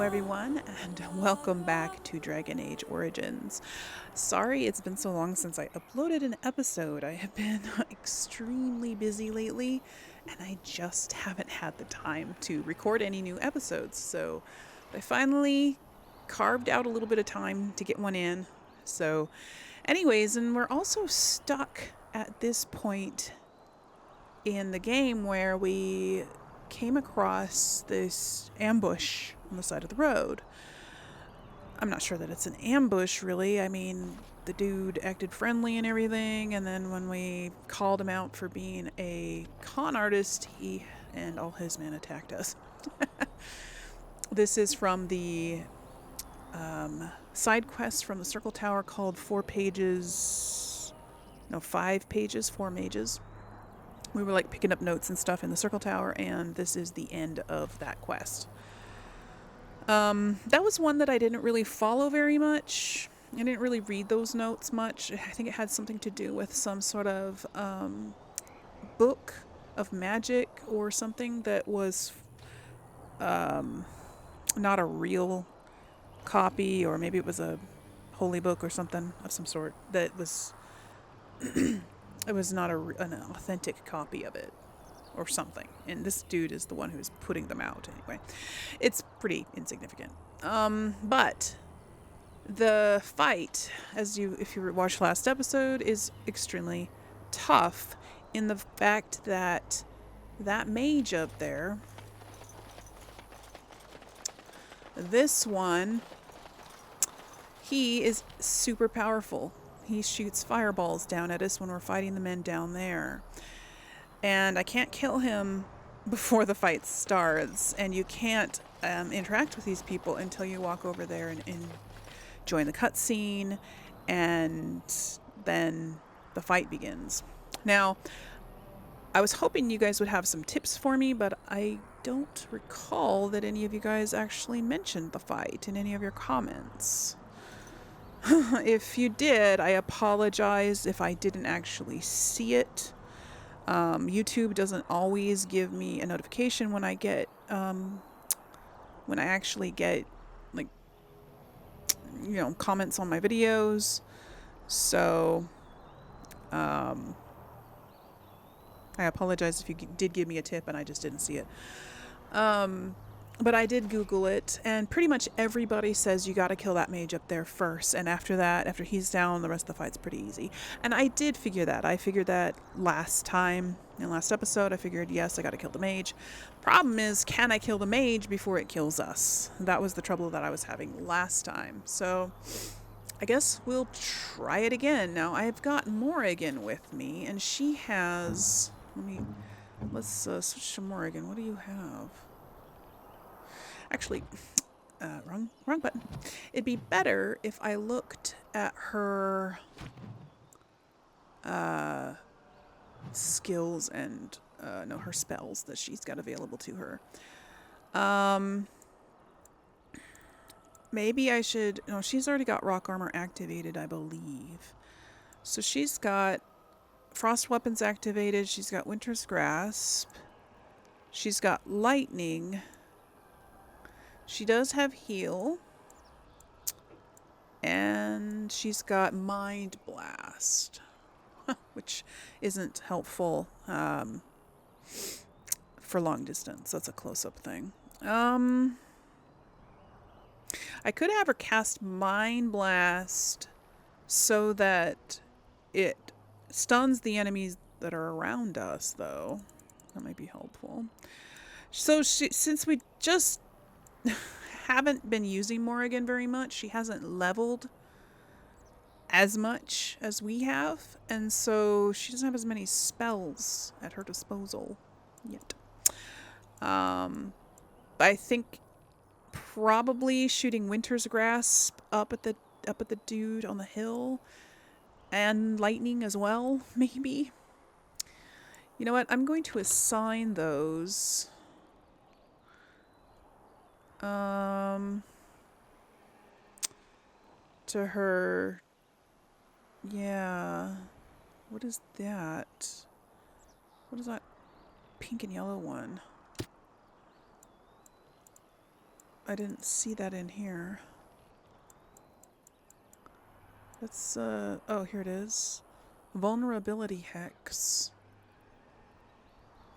everyone, and welcome back to Dragon Age Origins. Sorry it's been so long since I uploaded an episode. I have been extremely busy lately, and I just haven't had the time to record any new episodes. So I finally carved out a little bit of time to get one in. So, anyways, and we're also stuck at this point in the game where we came across this ambush on the side of the road. I'm not sure that it's an ambush, really. I mean, the dude acted friendly and everything, and then when we called him out for being a con artist, he and all his men attacked us. This is from the side quest from the Circle Tower called 4 Pages. No, 5 Pages, 4 Mages. We were like picking up notes and stuff in the Circle Tower, and this is the end of that quest. That was one that I didn't really follow very much. I didn't really read those notes much. I think it had something to do with some sort of book of magic or something that was not a real copy, or maybe it was a holy book or something of some sort that was it was not an authentic copy of it or something. And this dude is the one who's putting them out anyway. It's pretty insignificant. But the fight, if you watched last episode, is extremely tough in the fact that that mage up there, this one, he is super powerful. He shoots fireballs down at us when we're fighting the men down there. And I can't kill him before the fight starts. And you can't interact with these people until you walk over there and join the cutscene. And then the fight begins. Now, I was hoping you guys would have some tips for me, but I don't recall that any of you guys actually mentioned the fight in any of your comments. If you did, I apologize if I didn't actually see it. YouTube doesn't always give me a notification when I actually get, like, comments on my videos. So, I apologize if you did give me a tip and I just didn't see it. But I did Google it, and pretty much everybody says you gotta kill that mage up there first, and after that, after he's down, the rest of the fight's pretty easy. And I did figure that. I figured that last time, in last episode, I figured, yes, I gotta kill the mage. Problem is, can I kill the mage before it kills us? That was the trouble that I was having last time. So, I guess we'll try it again. Now, I've got Morrigan with me, and she has... Let's switch to Morrigan. What do you have? Actually, wrong button. It'd be better if I looked at her skills and her spells that she's got available to her. Maybe I should... No, she's already got rock armor activated, I believe. So she's got frost weapons activated. She's got winter's grasp. She's got lightning. She does have heal, and she's got mind blast, which isn't helpful for long distance. That's a close-up thing. I could have her cast mind blast so that it stuns the enemies that are around us, though. That might be helpful. So since we just haven't been using Morrigan very much, she hasn't leveled as much as we have, and so she doesn't have as many spells at her disposal yet. I think probably shooting Winter's Grasp up at the dude on the hill, and lightning as well, maybe. You know what? I'm going to assign those to her. Yeah. What is that? What is that pink and yellow one? I didn't see that in here. Let's, oh, here it is. Vulnerability hex.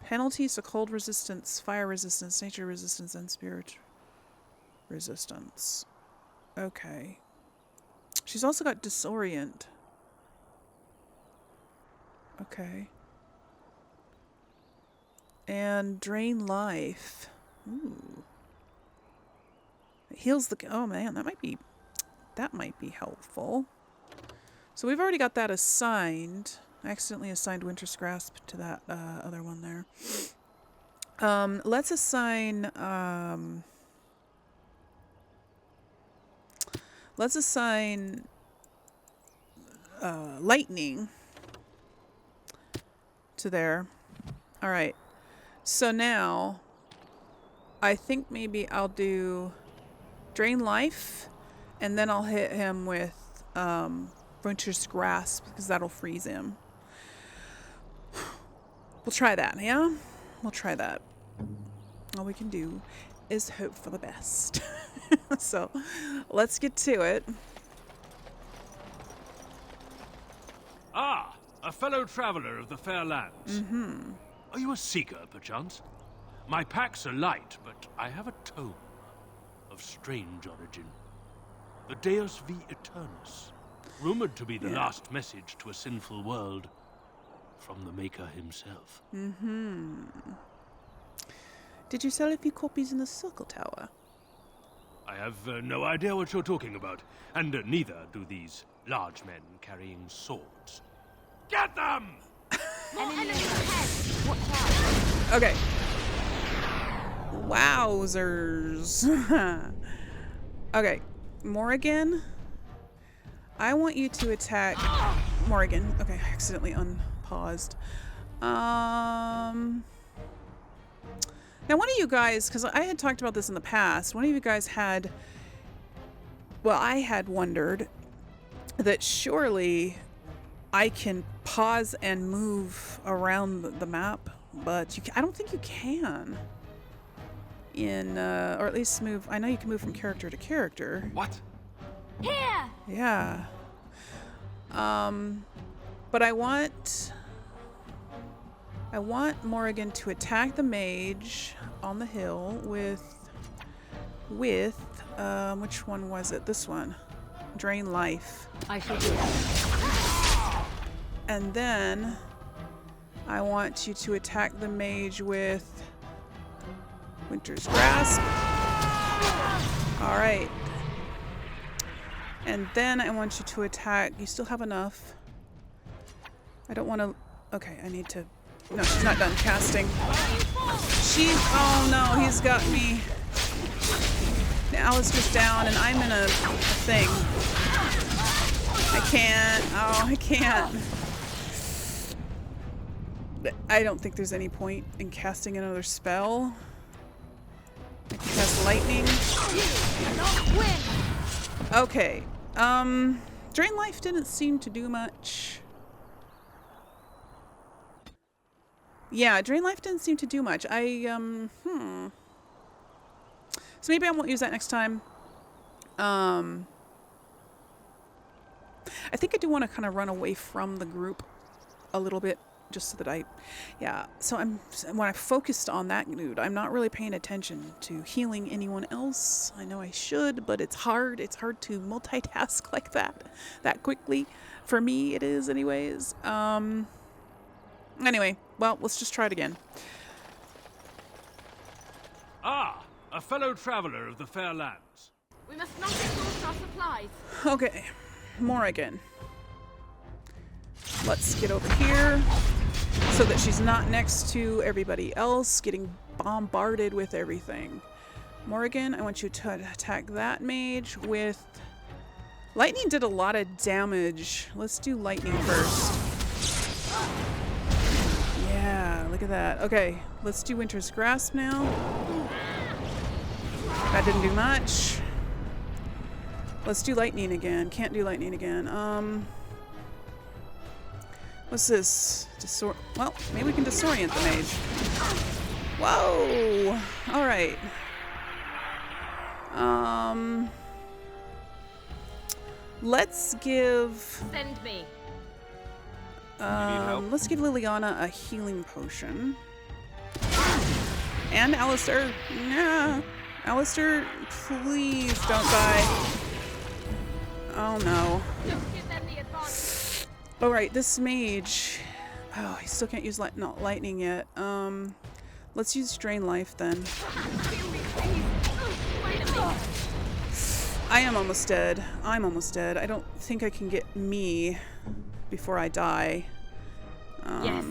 Penalties to cold resistance, fire resistance, nature resistance, and spirit resistance. Okay. She's also got disorient. Okay. And drain life. Ooh. It heals the... Oh man, that might be helpful. So we've already got that assigned. I accidentally assigned Winter's Grasp to that other one there. Let's assign... let's assign... lightning to there. Alright. So now... I think maybe I'll do... Drain life, and then I'll hit him with Winter's Grasp, because that'll freeze him. We'll try that, yeah? We'll try that. All we can do is hope for the best. So, let's get to it. Ah, a fellow traveler of the fair lands. Mm-hmm. Are you a seeker, perchance? My packs are light, but I have a tome of strange origin. The Deus V Eternus, rumored to be the last message to a sinful world from the Maker himself. Mm-hmm. Did you sell a few copies in the Circle Tower? I have no idea what you're talking about, and neither do these large men carrying swords. Get them! Okay. Wowzers. Okay, Morrigan, I want you to attack Morrigan. Okay, I accidentally unpaused. Now one of you guys, because I had talked about this in the past, one of you guys had, well, I had wondered that surely I can pause and move around the map, but I don't think you can. Or at least move. I know you can move from character to character. What? Here! Yeah. But I want Morrigan to attack the mage on the hill with which one was it? This one. Drain life. I shall do that. And then I want you to attack the mage with Winter's Grasp. Alright. And then I want you to attack. You still have enough. I don't want to... Okay, I need to... No, she's not done casting. Oh no, he's got me. Alistair's down and I'm in a thing. I can't. Oh, I can't. I don't think there's any point in casting another spell. I can cast lightning. Okay. Drain life didn't seem to do much. Yeah, drain life didn't seem to do much. So maybe I won't use that next time. I think I do want to kind of run away from the group a little bit. Just so that so when I focused on that dude, I'm not really paying attention to healing anyone else. I know I should, but it's hard. It's hard to multitask like that quickly. For me, it is anyways. Anyway, well, let's just try it again. Ah, a fellow traveler of the fair lands. We must not exhaust our supplies. Okay, Morrigan. Let's get over here so that she's not next to everybody else getting bombarded with everything. Morrigan, I want you to attack that mage with... Lightning did a lot of damage. Let's do lightning first. Yeah, look at that. Okay, let's do Winter's Grasp now. That didn't do much. Let's do lightning again. Can't do lightning again. What's this? Well, maybe we can disorient the mage. Whoa! Alright. Let's give Send me. let's give Liliana a healing potion. And Alistair. Yeah. Alistair, please don't die. Oh no. Just give them the advantage. Alright, this mage. Oh, I still can't use lightning yet. Let's use Drain Life then. Wait a minute. I am almost dead. I'm almost dead. I don't think I can get me before I die. Yes.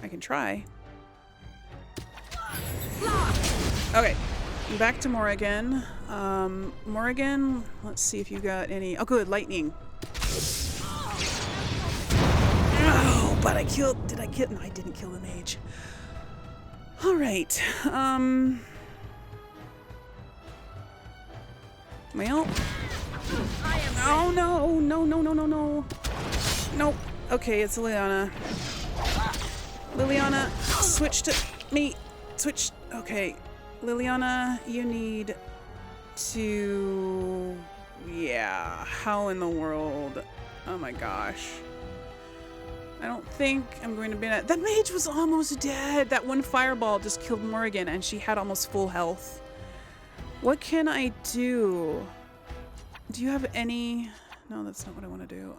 I can try. Okay, back to Morrigan. Morrigan, let's see if you got any. Oh, good, lightning. Oh, but I killed. Did I kill? No, I didn't kill the mage. All right. Well. Oh no! No! No! No! No! No! Nope. Okay, it's Liliana. Liliana, switch to me. Switch. Okay. Liliana, you need to... Yeah. How in the world? Oh my gosh. I don't think I'm going to be... That mage was almost dead. That one fireball just killed Morrigan and she had almost full health. What can I do? Do you have any... No, that's not what I want to do.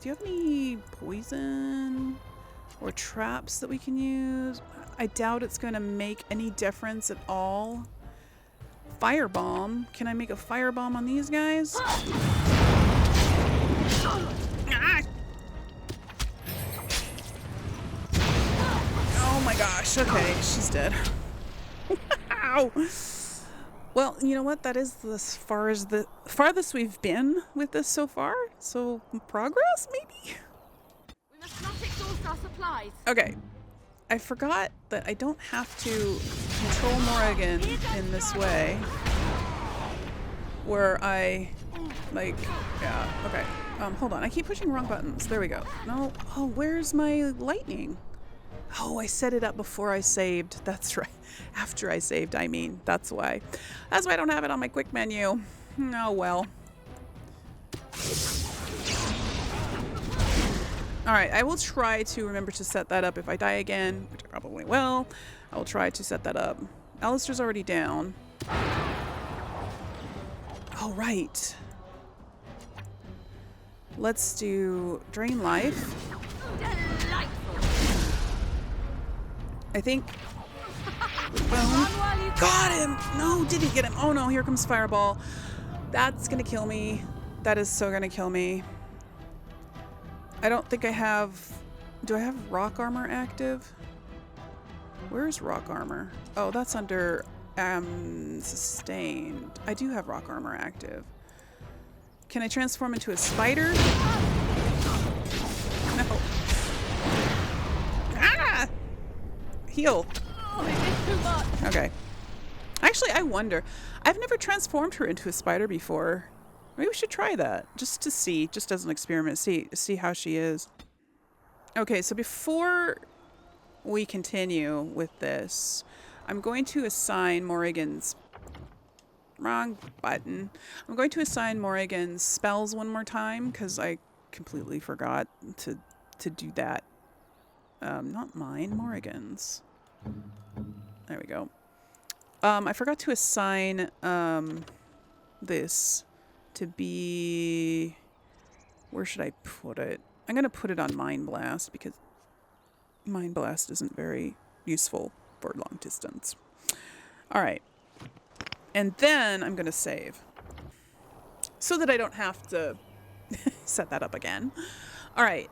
Do you have any poison or traps that we can use? I doubt it's going to make any difference at all. Firebomb. Can I make a firebomb on these guys? Ah! Oh my gosh. Okay, she's dead. Wow. Well, you know what? That is as far as the farthest we've been with this so far. So progress, maybe? We must not exhaust our supplies. Okay. I forgot that I don't have to control Morrigan in this way. Where I, like, yeah, okay. Hold on. I keep pushing wrong buttons. There we go. No. Oh, where's my lightning? Oh, I set it up before I saved. That's right. After I saved, I mean. That's why. That's why I don't have it on my quick menu. Oh, well. Alright, I will try to remember to set that up if I die again, which I probably will. I will try to set that up. Alistair's already down. All right. Let's do Drain Life. I think... Got him! No, didn't get him. Oh no, here comes Fireball. That's gonna kill me. That is so gonna kill me. I don't think I have... Do I have rock armor active? Where's rock armor? Oh, that's under sustained. I do have rock armor active. Can I transform into a spider? No. Ah! Heal. Okay. Actually, I wonder. I've never transformed her into a spider before. Maybe we should try that just to see, just as an experiment, see how she is. Okay, so before we continue with this, I'm going to assign Morrigan's... Wrong button. I'm going to assign Morrigan's spells one more time because I completely forgot to do that. Not mine, Morrigan's. There we go. I forgot to assign this to be... Where should I put it? I'm going to put it on Mind Blast because Mind Blast isn't very useful for long distance. All right. And then I'm going to save so that I don't have to set that up again. All right.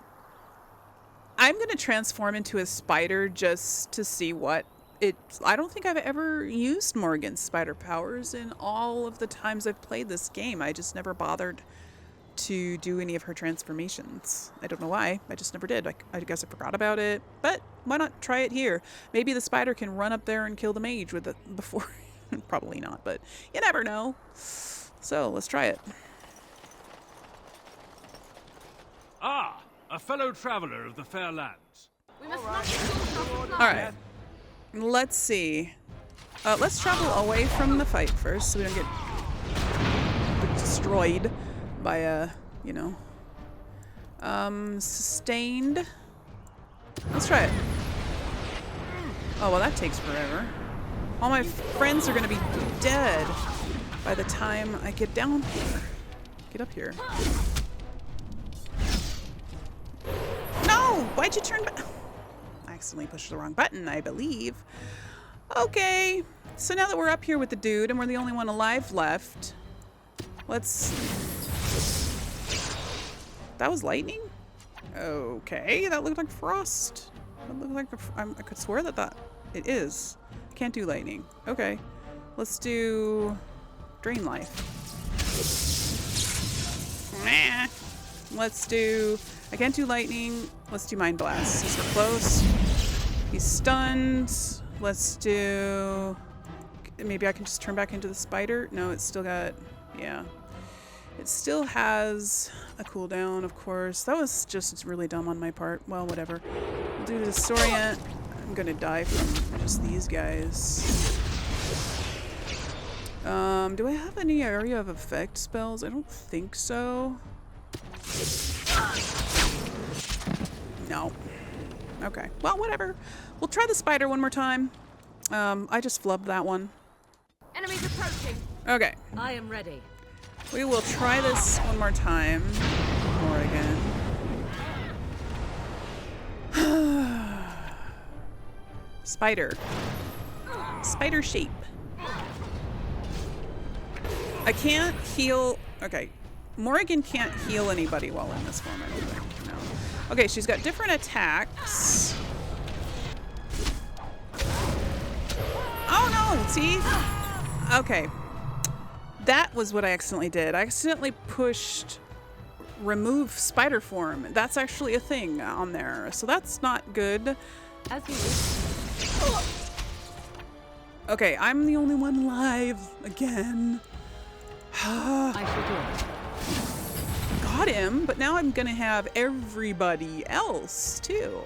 I'm going to transform into a spider just to see what it's... I don't think I've ever used Morrigan's spider powers in all of the times I've played this game. I just never bothered to do any of her transformations. I don't know why. I just never did. I guess I forgot about it. But why not try it here? Maybe the spider can run up there and kill the mage with it before... Probably not, but you never know. So, let's try it. Ah, a fellow traveler of the fair lands. We must not exhaust our supplies. All right. Let's see. Let's travel away from the fight first so we don't get destroyed by a, you know. Sustained. Let's try it. Oh, well, that takes forever. All my friends are going to be dead by the time I get down here. Get up here. No! Why'd you turn back? I accidentally pushed the wrong button, I believe. Okay. So now that we're up here with the dude and we're the only one alive left, let's... That was lightning? Okay, that looked like frost. That looked like I could swear that it is. Can't do lightning. Okay, let's do drain life. Nah. Let's do. I can't do lightning. Let's do mind blast. Since we're close. He's stunned. Let's do. Maybe I can just turn back into the spider. No, it's still got. Yeah. It still has a cooldown, of course. That was just really dumb on my part. Well, whatever. We'll do the disorient. I'm gonna die from just these guys. Do I have any area of effect spells? I don't think so. No. Okay. Well, whatever. We'll try the spider one more time. I just flubbed that one. Enemies approaching. Okay. I am ready. We will try this one more time. Or again. Spider. Spider shape. I can't heal. Okay. Morrigan can't heal anybody while in this form, I don't think. No. Okay, she's got different attacks. Oh no! See? Okay. That was what I accidentally did. I accidentally pushed remove spider form. That's actually a thing on there. So that's not good. As you wish. Okay, I'm the only one alive again. I shall do it. Got him, but now I'm gonna have everybody else too.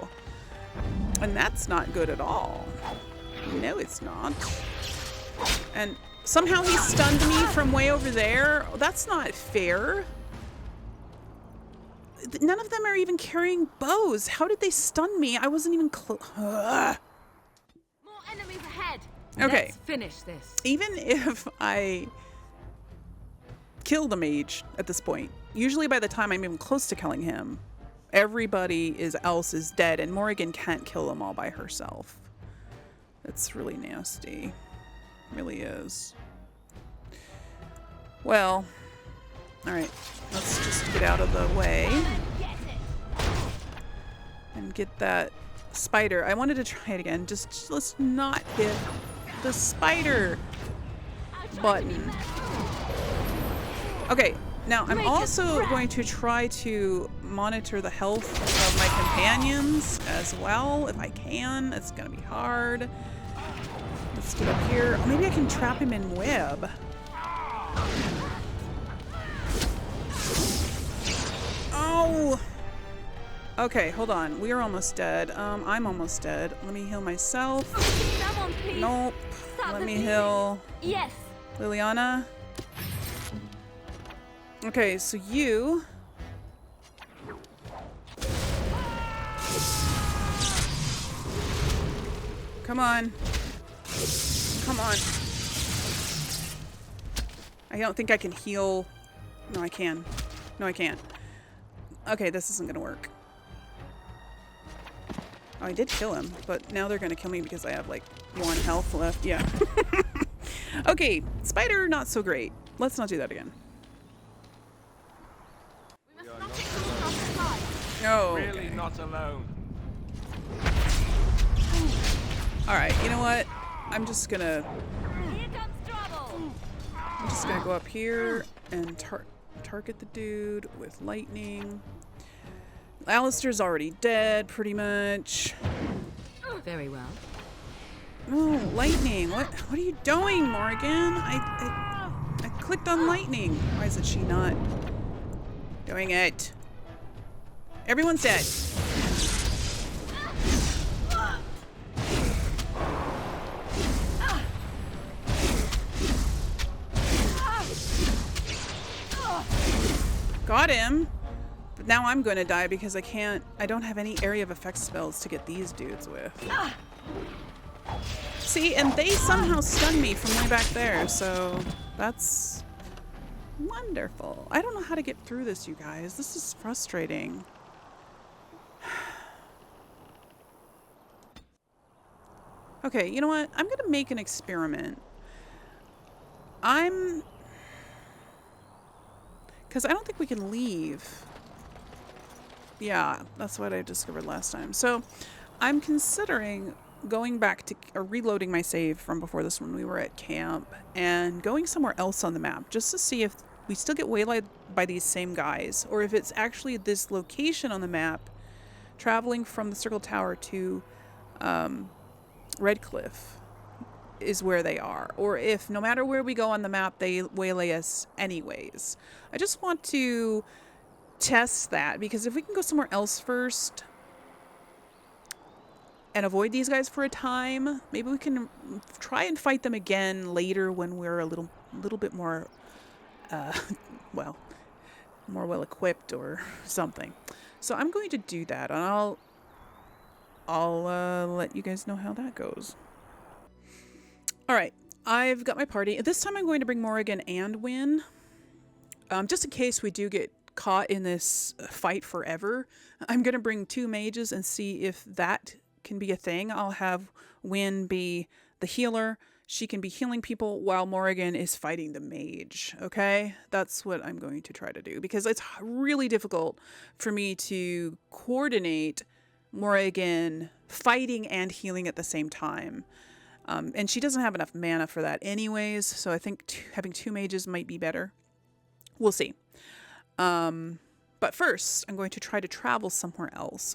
And that's not good at all. No, it's not. And somehow he stunned me from way over there. That's not fair. None of them are even carrying bows. How did they stun me? I wasn't even close. More enemies ahead. Okay. Let's finish this. Even if I kill the mage at this point, usually by the time I'm even close to killing him, everybody else is dead, and Morrigan can't kill them all by herself. It's really nasty. It really is. Well, all right. Let's just get out of the way and get that spider. I wanted to try it again. Just let's not hit the spider button. Okay, now I'm also going to try to monitor the health of my companions as well, if I can. It's gonna be hard. Let's get up here. Maybe I can trap him in web. Oh! Okay, hold on. We are almost dead. I'm almost dead. Let me heal myself. Someone, please. Nope. Stop Let the me bleeding. heal Yes. Liliana. Okay, so you... Come on. Come on. I don't think I can heal. No, I can. No, I can't. Okay, this isn't gonna work. Oh, I did kill him, but now they're gonna kill me because I have like 1 health left. Yeah. Okay, spider, not so great. Let's not do that again. We must not exhaust our supplies. No. Really not alone. All right, you know what? I'm just gonna Here comes trouble. go up here and target the dude with lightning. Alistair's already dead, pretty much. Very well. No, lightning. What are you doing, Morrigan? I clicked on lightning. Why isn't she not doing it? Everyone's dead. Got him. But now I'm going to die because I don't have any area of effect spells to get these dudes with. See, and they somehow stunned me from way back there, so that's wonderful. I don't know how to get through this, you guys. This is frustrating. Okay, you know what? I'm going to make an experiment. Because I don't think we can leave. Yeah, that's what I discovered last time. So I'm considering going back to, or reloading my save from before this when we were at camp, and going somewhere else on the map just to see if we still get waylaid by these same guys, or if it's actually this location on the map, traveling from the Circle Tower to Redcliffe is where they are, or if no matter where we go on the map they waylay us anyways. I just want to test that, because if we can go somewhere else first and avoid these guys for a time, maybe we can try and fight them again later when we're a little bit more well, more well equipped or something. So I'm going to do that, and I'll let you guys know how that goes. All right, I've got my party. This time I'm going to bring Morrigan and Wynn, just in case we do get caught in this fight forever. I'm going to bring 2 mages and see if that can be a thing. I'll have Wynn be the healer. She can be healing people while Morrigan is fighting the mage, okay? That's what I'm going to try to do, because it's really difficult for me to coordinate Morrigan fighting and healing at the same time. And she doesn't have enough mana for that anyways, so I think having 2 mages might be better. We'll see. But first, I'm going to try to travel somewhere else,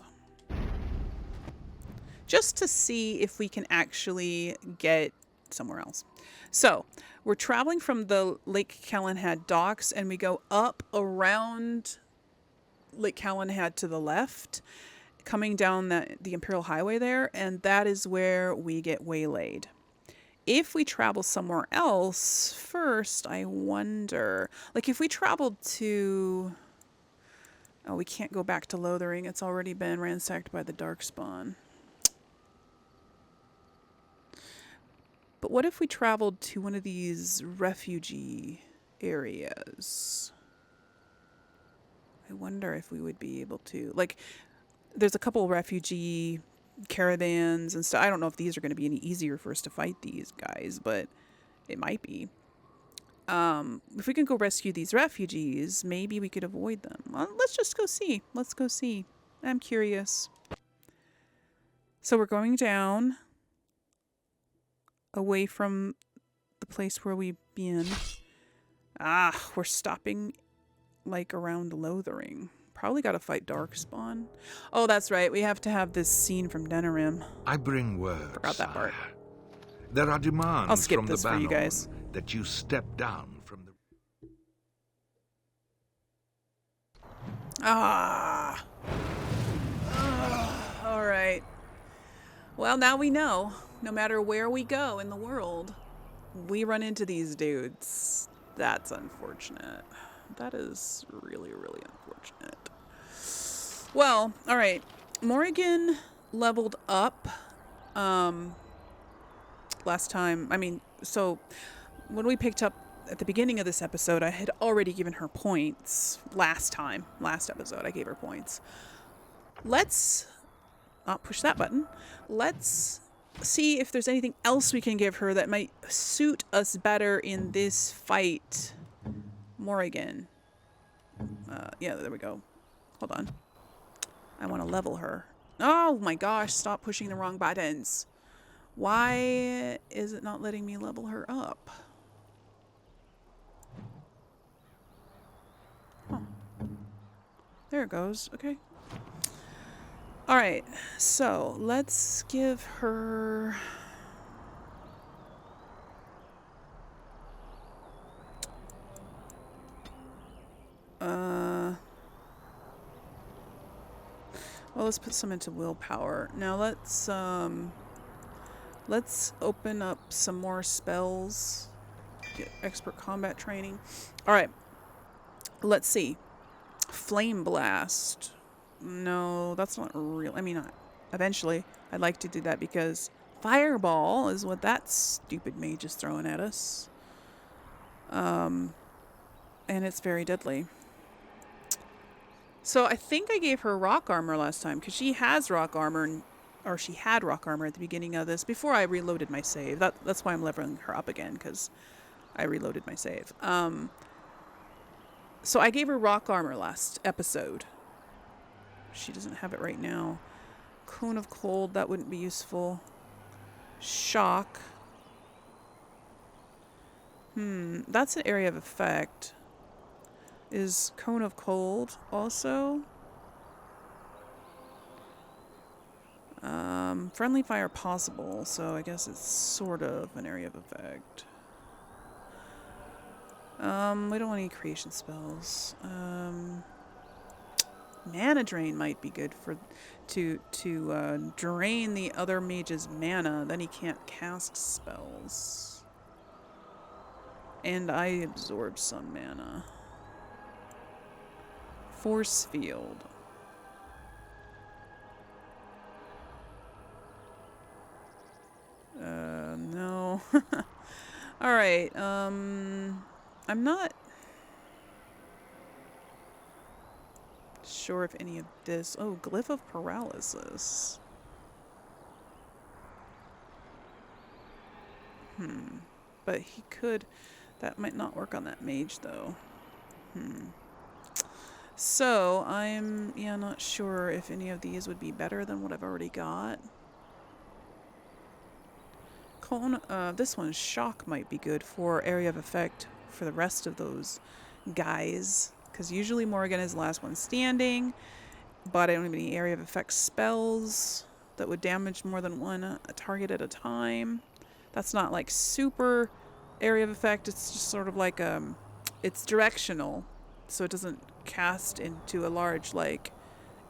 just to see if we can actually get somewhere else. So, we're traveling from the Lake Calenhad docks, and we go up around Lake Calenhad to the left, coming down the Imperial Highway there, and that is where we get waylaid. If we travel somewhere else first, I wonder, like if we traveled to, oh, we can't go back to Lothering. It's already been ransacked by the Darkspawn. But what if we traveled to one of these refugee areas? I wonder if we would be able to, like, there's a couple refugee caravans and stuff. I don't know if these are going to be any easier for us to fight these guys, but it might be. If we can go rescue these refugees, maybe we could avoid them. Well, let's just go see. Let's go see. I'm curious. So we're going down away from the place where we've been. We're stopping like around Lothering. Probably got to fight Darkspawn. Oh, that's right. We have to have this scene from Denerim. I bring word. Forgot that part. There are demands I'll skip from this the for you Banon guys. that you step down from the... All right. Well, now we know. No matter where we go in the world, we run into these dudes. That's unfortunate. That is really, really unfortunate. Well, all right. Morrigan leveled up last time. I mean, so when we picked up at the beginning of this episode, I had already given her points last episode. I gave her points. Let's not push that button. Let's see if there's anything else we can give her that might suit us better in this fight. Morrigan. Yeah, there we go. Hold on. I want to level her. Oh my gosh, stop pushing the wrong buttons. Why is it not letting me level her up? Huh. There it goes. Okay. Alright, so let's give her... well, let's put some into willpower. Now let's open up some more spells. Get expert combat training. Alright, let's see. Flame Blast. No, that's not real. I mean, eventually I'd like to do that because Fireball is what that stupid mage is throwing at us. And it's very deadly. So I think I gave her rock armor last time because she has rock armor, or she had rock armor at the beginning of this before I reloaded my save. That's why I'm leveling her up again, because I reloaded my save. So I gave her rock armor last episode. She doesn't have it right now. Cone of Cold, that wouldn't be useful. Shock. That's an area of effect. Is Cone of Cold also? Friendly fire possible, so I guess it's sort of an area of effect. We don't want any creation spells. Mana drain might be good for to drain the other mage's mana, then he can't cast spells. And I absorb some mana. Force field. No. Alright, I'm not sure if any of this... Oh, Glyph of Paralysis. But he could... That might not work on that mage, though. So, I'm, not sure if any of these would be better than what I've already got. Cone, this one, Shock, might be good for area of effect for the rest of those guys. Because usually Morrigan is the last one standing, but I don't have any area of effect spells that would damage more than one target at a time. That's not like super area of effect, it's just sort of like, it's directional. So it doesn't cast into a large, like,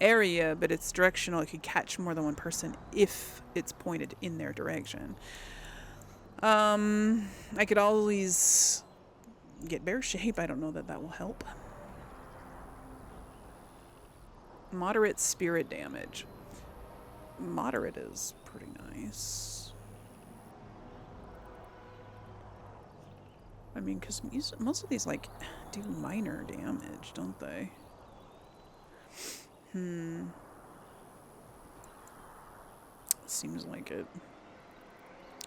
area, but it's directional. It could catch more than one person if it's pointed in their direction. I could always get bear shape. I don't know that will help. Moderate spirit damage. Moderate is pretty nice. I mean, because most of these, like, do minor damage, don't they? Seems like it.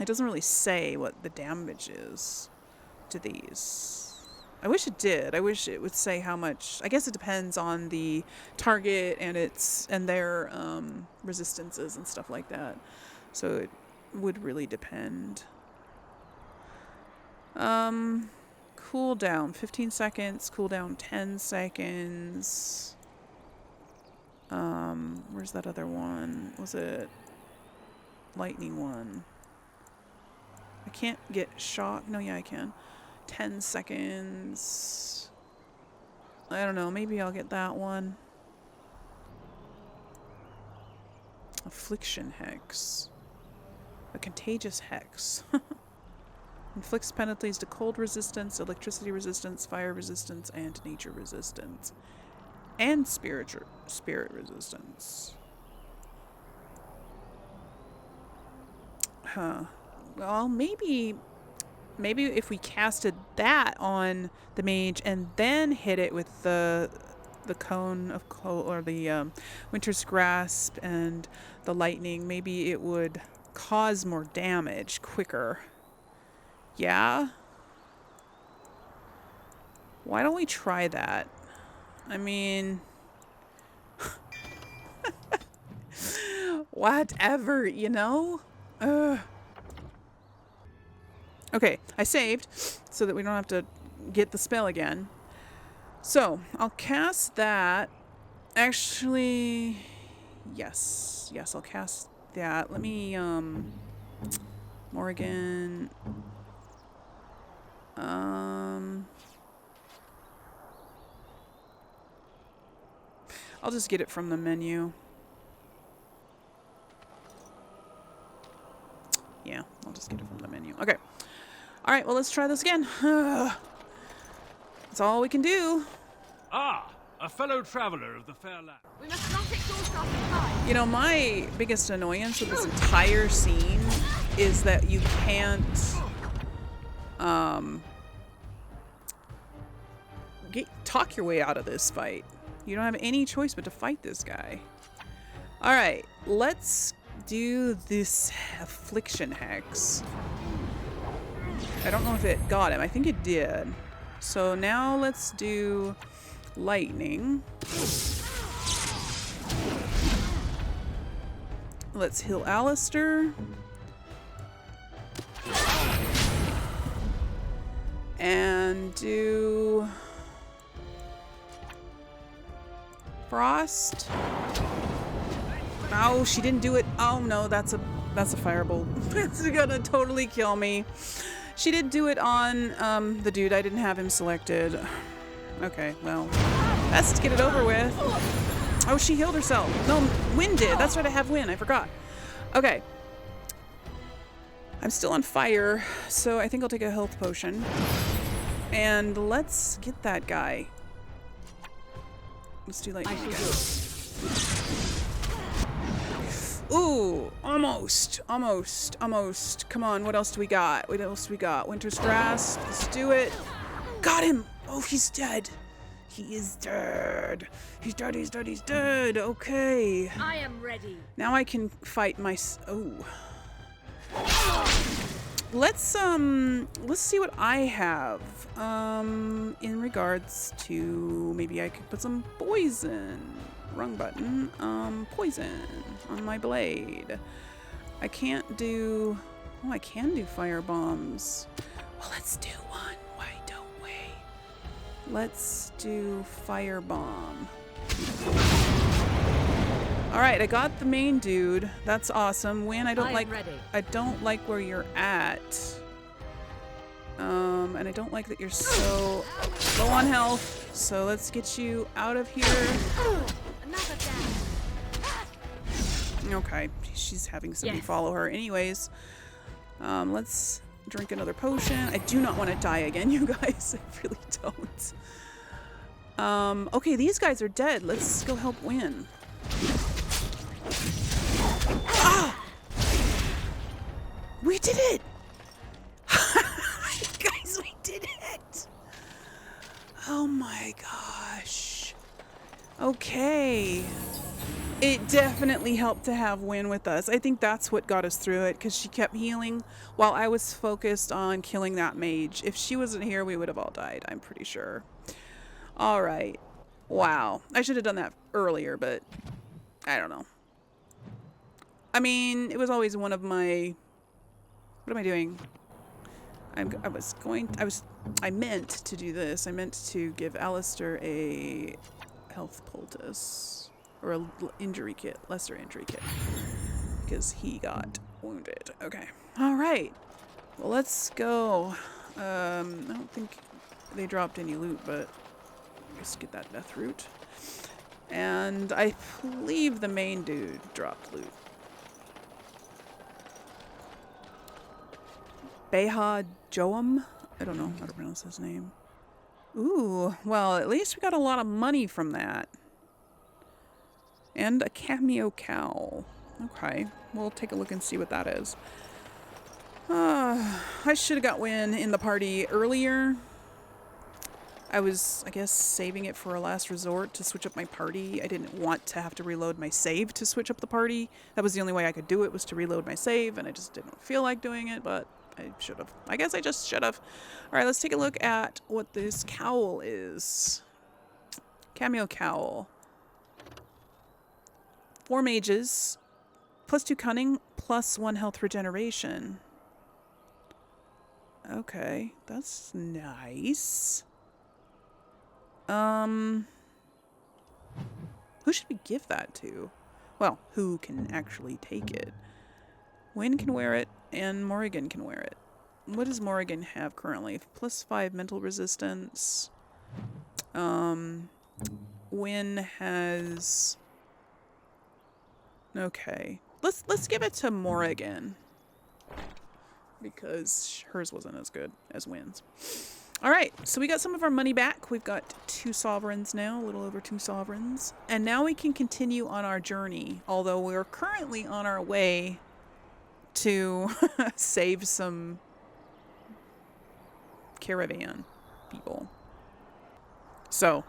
It doesn't really say what the damage is to these. I wish it did. I wish it would say how much. I guess it depends on the target and their resistances and stuff like that. So it would really depend. Cooldown 15 seconds, cooldown 10 seconds. Where's that other one? Was it lightning one? I can't get shock. No, yeah, I can. 10 seconds. I don't know. Maybe I'll get that one. Affliction Hex. A contagious hex. Inflicts penalties to cold resistance, electricity resistance, fire resistance, and nature resistance. And spirit resistance. Well, maybe if we casted that on the mage and then hit it with the cone of cold, or the winter's grasp and the lightning, maybe it would cause more damage quicker. Yeah? Why don't we try that? I mean... whatever, you know? Okay, I saved so that we don't have to get the spell again. So, I'll cast that. Actually, yes, I'll cast that. Let me, Morrigan... I'll just get it from the menu. Yeah, I'll just get it from the menu. Okay. Alright, well, let's try this again. That's all we can do. Ah, A fellow traveler of the fair land. We must not exhaust our supply. You know, my biggest annoyance with this entire scene is that you can't talk your way out of this fight. You don't have any choice but to fight this guy. All right, let's do this affliction hex. I don't know if it got him. I think it did. So now let's do lightning. Let's heal Alistair. And do Frost. Oh, she didn't do it. Oh no, that's a firebolt. It's gonna totally kill me. She did do it on the dude. I didn't have him selected. Okay, well, let's get it over with. Oh, she healed herself. No, Wynn did. That's right, I have Wynn. I forgot. Okay. I'm still on fire, so I think I'll take a health potion. And let's get that guy. Let's do lightning again. Ooh, almost. Come on, what else do we got? Winter's Grasp. Let's do it. Got him. Oh, he's dead. He is dead. He's dead. Okay. I am ready. Now I can fight my... Oh. Let's see what I have. In regards to... Maybe I could put some poison. Wrong button. Poison on my blade. I can't do... Oh, I can do fire bombs. Well, let's do one. Why don't we? Let's do fire bomb. All right, I got the main dude. That's awesome. Wynn, I don't like where you're at. And I don't like that you're so low on health. So let's get you out of here. Okay, she's having somebody follow her. Anyways, let's drink another potion. I do not want to die again, you guys. I really don't. Okay, these guys are dead. Let's go help Wynn. Ah! We did it! Guys, we did it! Oh my gosh. Okay. It definitely helped to have Wynn with us. I think that's what got us through it, because she kept healing while I was focused on killing that mage. If she wasn't here, we would have all died, I'm pretty sure. All right. Wow. I should have done that earlier, but I don't know. I mean, it was always one of my... What am I doing? I meant to do this. I meant to give Alistair a health poultice. Or a injury kit. Lesser injury kit. Because he got wounded. Okay. Alright. Well, let's go. I don't think they dropped any loot, but... Let's get that death root. And I believe the main dude dropped loot. Beha Joam? I don't know how to pronounce his name. Ooh, well, at least we got a lot of money from that. And a cameo cow. Okay, we'll take a look and see what that is. I should have got Wynn in the party earlier. I was, I guess, saving it for a last resort to switch up my party. I didn't want to have to reload my save to switch up the party. That was the only way I could do it, was to reload my save, and I just didn't feel like doing it, but I should have. I guess I just should have. All right, let's take a look at what this cowl is. Cameo cowl. 4 mages, +2 cunning, +1 health regeneration. Okay, that's nice. Who should we give that to? Well, who can actually take it? Wynn can wear it, and Morrigan can wear it. What does Morrigan have currently? +5 mental resistance. Wynn has... Okay. Let's give it to Morrigan. Because hers wasn't as good as Wynn's. Alright, so we got some of our money back. We've got 2 sovereigns now, a little over 2 sovereigns. And now we can continue on our journey, although we're currently on our way to save some caravan people. So,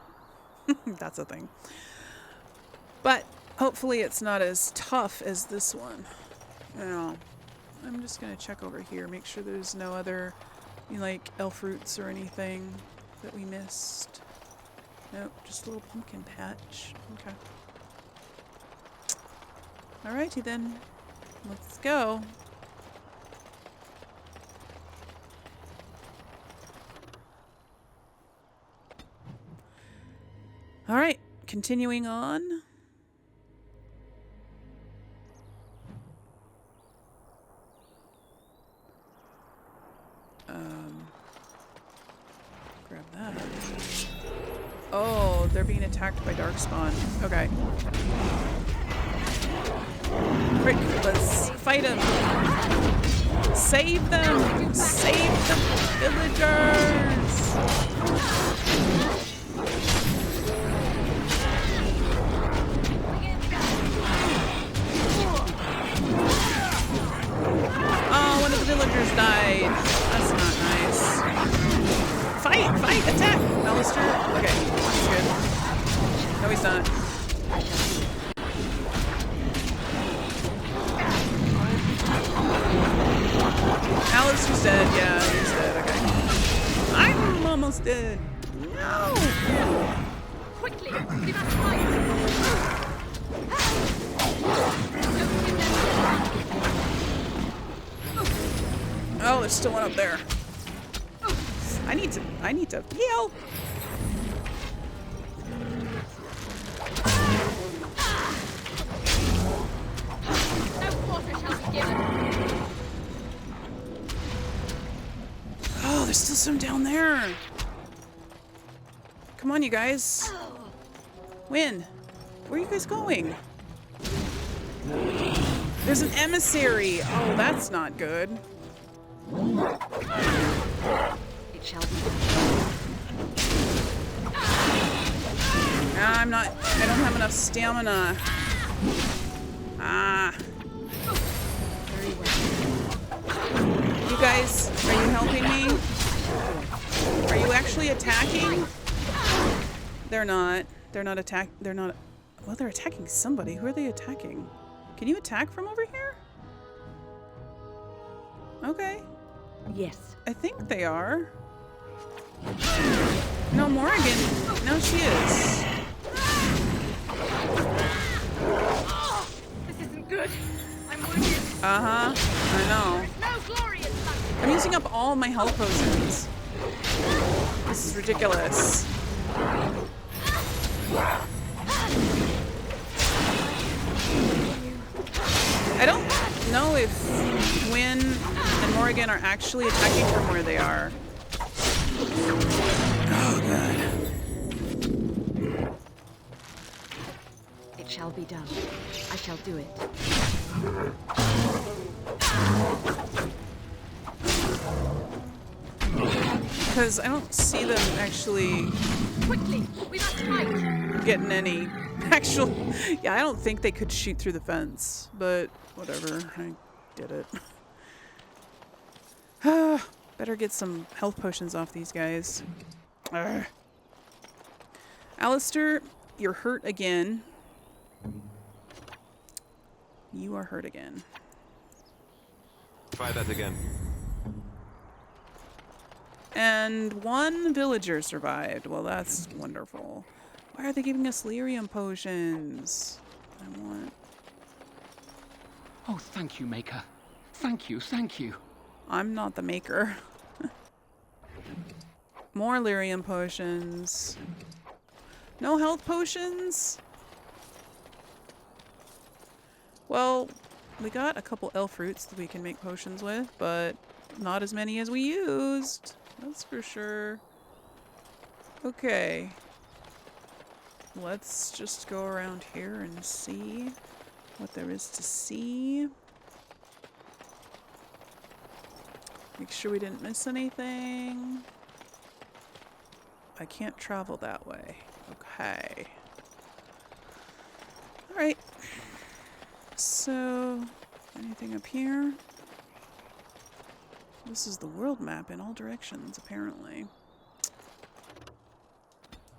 that's a thing. But hopefully it's not as tough as this one. Now, I'm just going to check over here, make sure there's no other like elf roots or anything that we missed. Nope, just a little pumpkin patch. Okay. Alrighty then. Let's go. Alright, continuing on. Grab that. Oh, they're being attacked by Darkspawn. Okay. Quick, let's fight them. Save them! Save the villagers! Oh, one of the villagers died. That's not nice. Fight! Fight! Attack! Alistair? Okay, he's good. No, he's not. Alistair's dead. Yeah, he's dead. Okay. I'm almost dead. No! Quickly, we must fight. Oh, there's still one up there. I need to heal. No quarter shall be given. Oh, there's still some down there. Come on, you guys. Win. Where are you guys going? There's an emissary. Oh, that's not good. It shall be. I don't have enough stamina. Ah. Very well. You guys, are you helping me? Are you actually attacking? They're not. They're not well, they're attacking somebody. Who are they attacking? Can you attack from over here? Okay. Yes. I think they are. No, Morrigan. No, she is. This isn't good. I'm wounded. Uh-huh. I know. No glory in that. I'm using up all my health potions. This is ridiculous. I don't know if Gwyn and Morrigan are actually attacking from where they are. Oh, God. It shall be done. I shall do it. Because I don't see them actually Quickly, we must fight. getting any actual... Yeah, I don't think they could shoot through the fence, but whatever. I did it. Better get some health potions off these guys. Ugh. Alistair, you're hurt again. You are hurt again. Try that again. And one villager survived. Well, that's wonderful. Why are they giving us lyrium potions? I want... Oh, thank you, Maker. Thank you, thank you. I'm not the maker. More lyrium potions. No health potions? Well, we got a couple elf roots that we can make potions with, but not as many as we used. That's for sure. Okay. Let's just go around here and see what there is to see. Make sure we didn't miss anything. I can't travel that way. Okay. Alright. So, anything up here? This is the world map in all directions, apparently.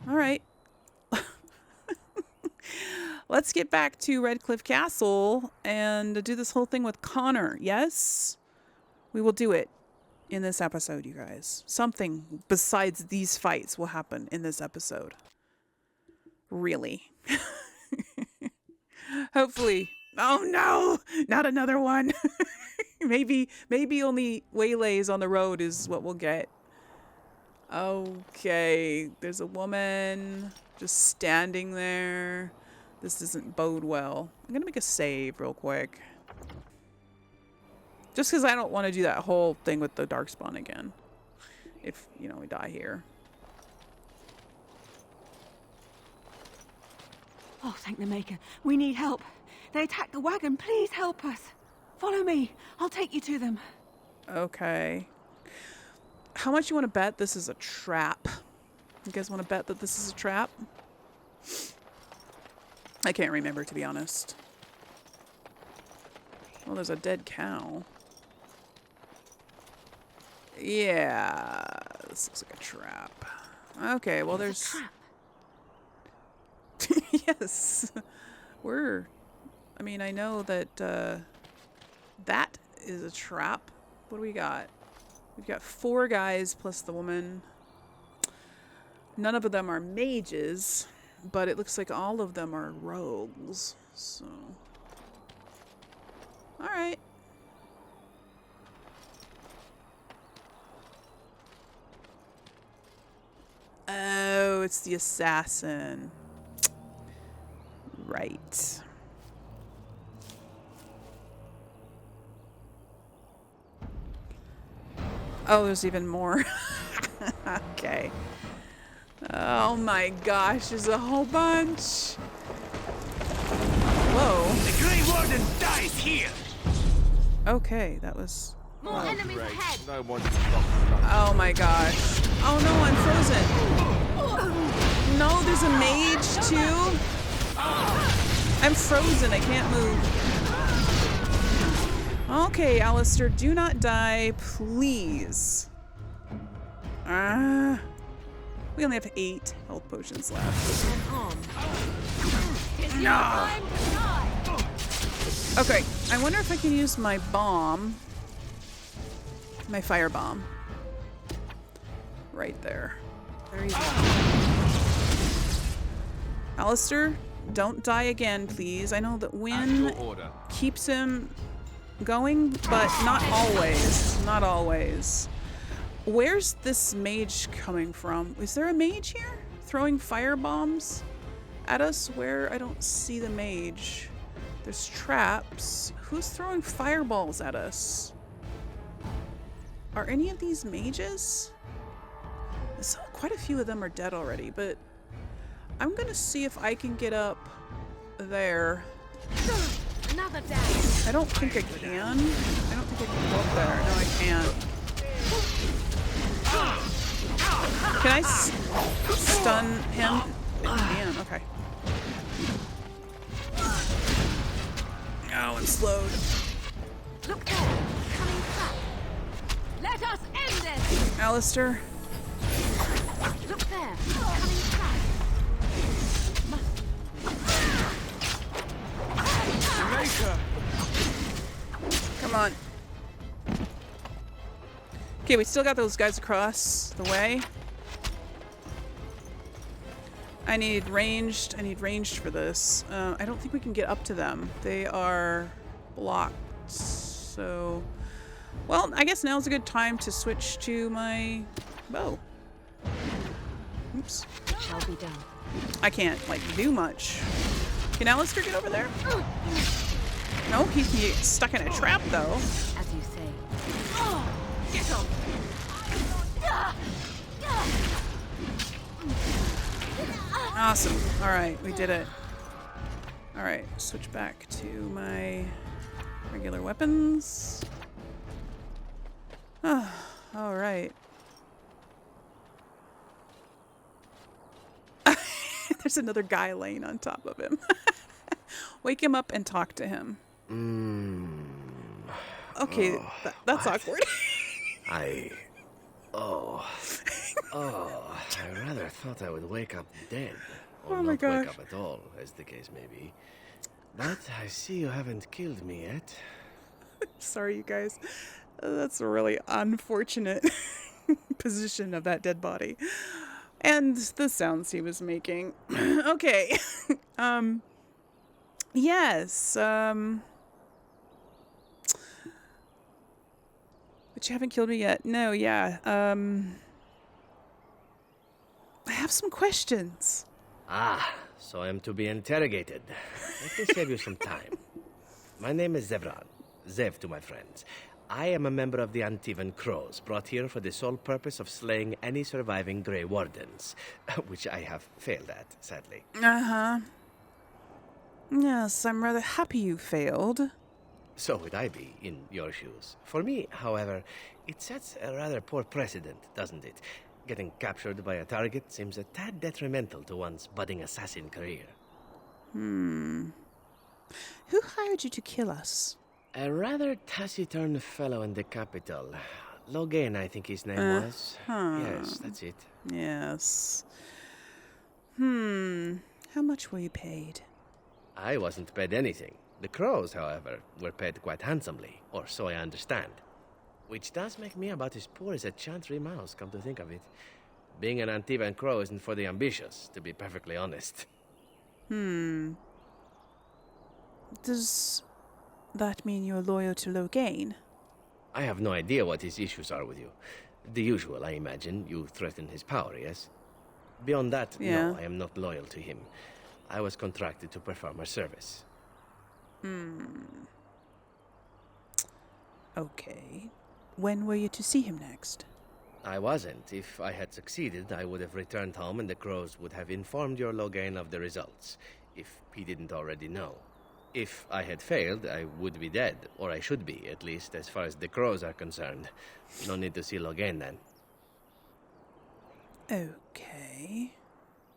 Alright. Let's get back to Redcliffe Castle and do this whole thing with Connor. Yes? We will do it in this episode, you guys. Something besides these fights will happen in this episode. Really. Hopefully. Oh no! Not another one! maybe only waylays on the road is what we'll get. Okay. There's a woman just standing there. This doesn't bode well. I'm gonna make a save real quick. Just because I don't want to do that whole thing with the Darkspawn again. If, you know, we die here. Oh, thank the Maker. We need help. They attacked the wagon. Please help us. Follow me. I'll take you to them. Okay. How much you want to bet this is a trap? You guys want to bet that this is a trap? I can't remember, to be honest. Well, there's a dead cow. Yeah, this looks like a trap. Okay, well, there's... It's a trap. Yes. I mean, I know that that is a trap. What do we got? We've got 4 guys plus the woman. None of them are mages, but it looks like all of them are rogues. So, all right. Oh, it's the assassin. Right. Oh, there's even more. Okay. Oh my gosh, there's a whole bunch. Whoa. The Grey Warden dies here! Okay, that was... More enemies ahead. No one to stop the Oh my gosh. Oh no, I'm frozen. No, there's a mage too. I'm frozen, I can't move. Okay, Alistair, do not die, please. We only have 8 health potions left. No. Okay, I wonder if I can use my bomb. My fire bomb. Right there. There you go. Alistair, don't die again, please. I know that wind keeps him going, but not always. Not always. Where's this mage coming from? Is there a mage here? Throwing fire bombs at us? Where? I don't see the mage. There's traps. Who's throwing fireballs at us? Are any of these mages? Quite a few of them are dead already, but I'm gonna see if I can get up there. Another down. I don't think I can. I don't think I can go up there. No, I can't. Can I stun him? I can. Okay. Oh, it's slowed. Look there. Coming back. Let us end this. Alistair. Look there. Coming back. Come on. Okay, we still got those guys across the way. I need ranged for this. I don't think we can get up to them. They are blocked. So, well, I guess now's a good time to switch to my bow. Oops. It shall be done. I can't, like, do much. Can Alistair get over there? No, he's stuck in a trap, though. As you say. Get on. Awesome. All right, we did it. All right, switch back to my regular weapons. All right. There's another guy laying on top of him. Wake him up and talk to him. Okay, that's awkward. I rather thought I would wake up dead. Or Oh my not wake gosh. up at all, as the case may be. But I see you haven't killed me yet. Sorry, you guys. That's a really unfortunate position of that dead body. And the sounds he was making. Okay. Yes. But you haven't killed me yet. No, yeah. I have some questions. Ah, so I am to be interrogated. Let me save you some time. My name is Zevran. Zev to my friends. I am a member of the Antivan Crows, brought here for the sole purpose of slaying any surviving Grey Wardens, which I have failed at, sadly. Uh-huh. Yes, I'm rather happy you failed. So would I be, in your shoes. For me, however, it sets a rather poor precedent, doesn't it? Getting captured by a target seems a tad detrimental to one's budding assassin career. Who hired you to kill us? A rather taciturn fellow in the capital. Logain, I think his name was. Yes, that's it. Yes. How much were you paid? I wasn't paid anything. The Crows, however, were paid quite handsomely, or so I understand. Which does make me about as poor as a chantry mouse, come to think of it. Being an Antivan Crow isn't for the ambitious, to be perfectly honest. Does that mean you're loyal to Logain? I have no idea what his issues are with you. The usual, I imagine. You threaten his power, yes? Beyond that, Yeah. no, I am not loyal to him. I was contracted to perform a service. Okay. When were you to see him next? I wasn't. If I had succeeded, I would have returned home and the Crows would have informed your Logain of the results, if he didn't already know. If I had failed, I would be dead, or I should be, at least as far as the Crows are concerned. No need to see Logain then. Okay.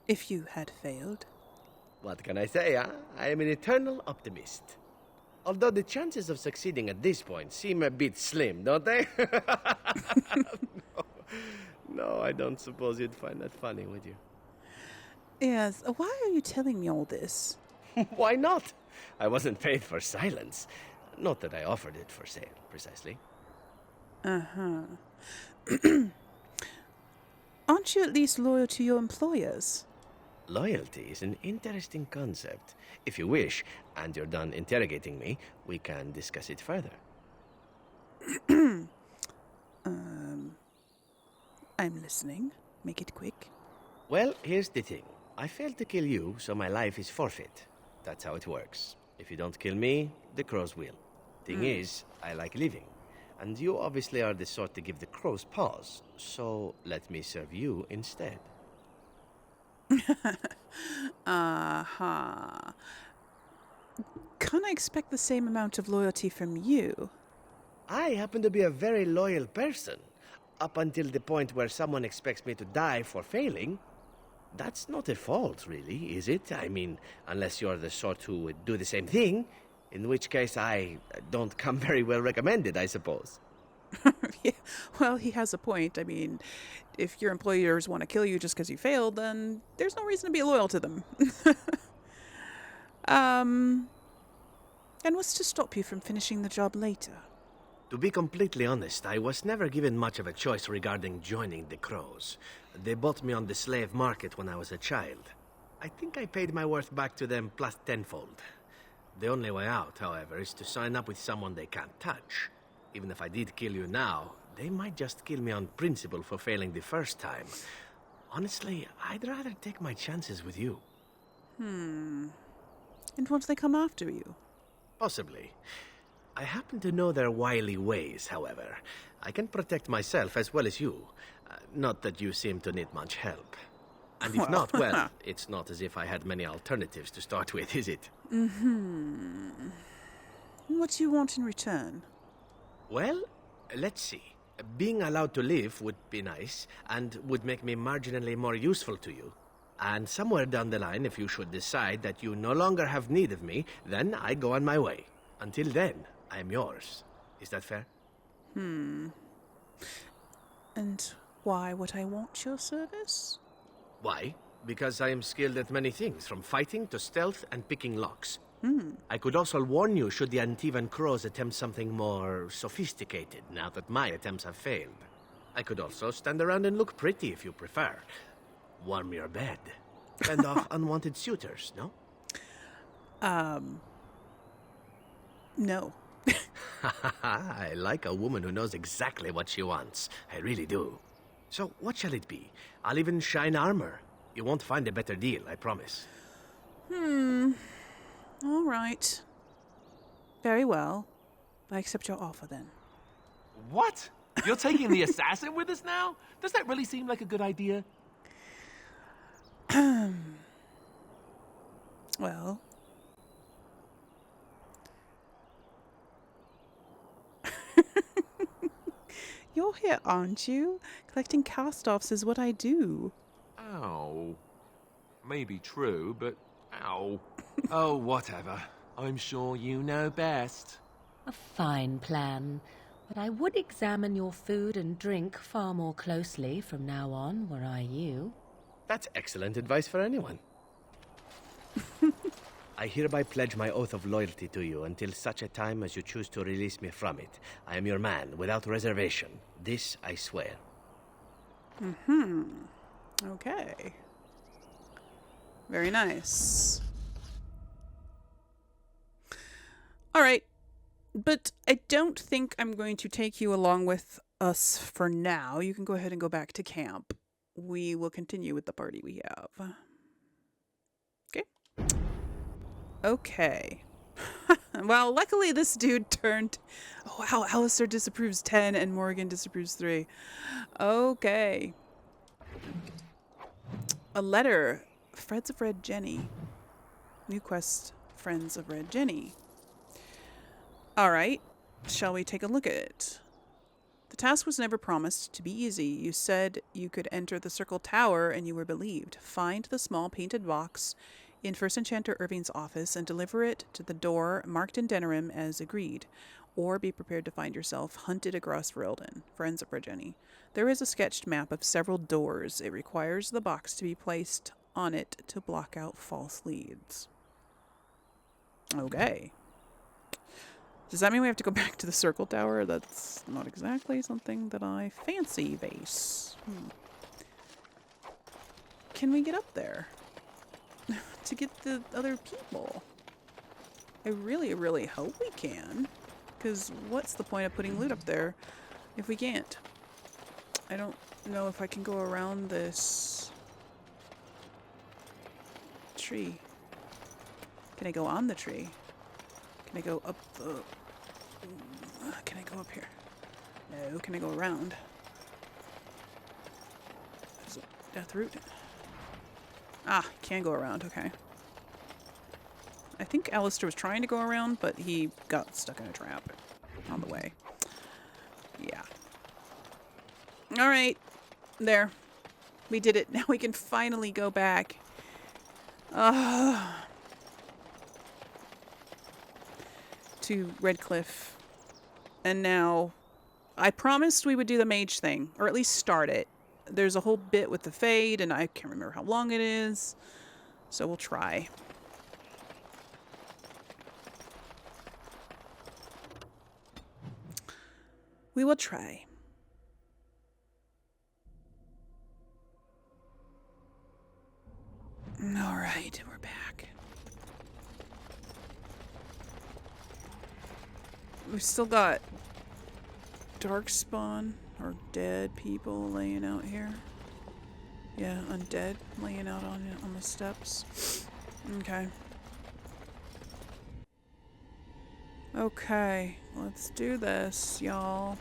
If you had failed. What can I say, huh? I am an eternal optimist. Although the chances of succeeding at this point seem a bit slim, don't they? No, I don't suppose you'd find that funny, would you? Yes. Why are you telling me all this? Why not? I wasn't paid for silence. Not that I offered it for sale, precisely. Aren't you at least loyal to your employers? Loyalty is an interesting concept. If you wish, and you're done interrogating me, we can discuss it further. I'm listening. Make it quick. Well, here's the thing. I failed to kill you, so my life is forfeit. That's how it works. If you don't kill me, the Crows will. Thing is, I like living. And you obviously are the sort to give the Crows pause, so let me serve you instead. Can I expect the same amount of loyalty from you? I happen to be a very loyal person. Up until the point where someone expects me to die for failing. That's not a fault, really, is it? I mean, unless you're the sort who would do the same thing, in which case I don't come very well recommended, I suppose. Yeah, well, he has a point. I mean, if your employers want to kill you just because you failed, then there's no reason to be loyal to them. And what's to stop you from finishing the job later? To be completely honest, I was never given much of a choice regarding joining the Crows. They bought me on the slave market when I was a child. I think I paid my worth back to them plus tenfold. The only way out, however, is to sign up with someone they can't touch. Even if I did kill you now, they might just kill me on principle for failing the first time. Honestly, I'd rather take my chances with you. And won't they come after you? Possibly. I happen to know their wily ways, however. I can protect myself as well as you. Not that you seem to need much help. And if not, well, it's not as if I had many alternatives to start with, is it? What do you want in return? Well, let's see. Being allowed to live would be nice, and would make me marginally more useful to you. And somewhere down the line, if you should decide that you no longer have need of me, then I go on my way. Until then, I am yours. Is that fair? And why would I want your service? Why? Because I am skilled at many things, from fighting to stealth and picking locks. I could also warn you should the Antivan crows attempt something more sophisticated, now that my attempts have failed. I could also stand around and look pretty if you prefer. Warm your bed. Fend off unwanted suitors, no? No. I like a woman who knows exactly what she wants. I really do. So, what shall it be? I'll even shine armor. You won't find a better deal, I promise. All right. Very well. I accept your offer then. What? You're taking the assassin with us now? Does that really seem like a good idea? Well. You're here, aren't you? Collecting cast-offs is what I do. Ow. Maybe true, but ow. Oh, whatever. I'm sure you know best. A fine plan. But I would examine your food and drink far more closely from now on, were I you. That's excellent advice for anyone. I hereby pledge my oath of loyalty to you until such a time as you choose to release me from it. I am your man, without reservation. This I swear. Okay. Very nice. All right. But I don't think I'm going to take you along with us for now. You can go ahead and go back to camp. We will continue with the party we have. Okay. Okay. Well, luckily this dude turned... Oh, wow. Alistair disapproves 10 and Morgan disapproves 3. Okay. A letter. Friends of Red Jenny. New quest. Friends of Red Jenny. Alright. Shall we take a look at it? The task was never promised to be easy. You said you could enter the Circle Tower and you were believed. Find the small painted box in First Enchanter Irving's office and deliver it to the door marked in Denerim as agreed. Or be prepared to find yourself hunted across Ferelden. Friends of Regeni. There is a sketched map of several doors. It requires the box to be placed on it to block out false leads. Okay. Does that mean we have to go back to the Circle Tower? That's not exactly something that I fancy, Vase. Can we get up there? To get the other people? I really, really hope we can. Because what's the point of putting loot up there if we can't? I don't know if I can go around this tree. Can I go on the tree? Can I go up the... Can I go up here? No. Can I go around? There's a death root. Ah, can go around. Okay. I think Alistair was trying to go around, but he got stuck in a trap on the way. Yeah. Alright. There. We did it. Now we can finally go back. To Redcliffe. And now, I promised we would do the mage thing, or at least start it. There's a whole bit with the fade, and I can't remember how long it is, so we'll try. We will try. All right, we're back. We've still got Darkspawn or dead people laying out here. Yeah, undead laying out on the steps. Okay. Okay, let's do this, y'all.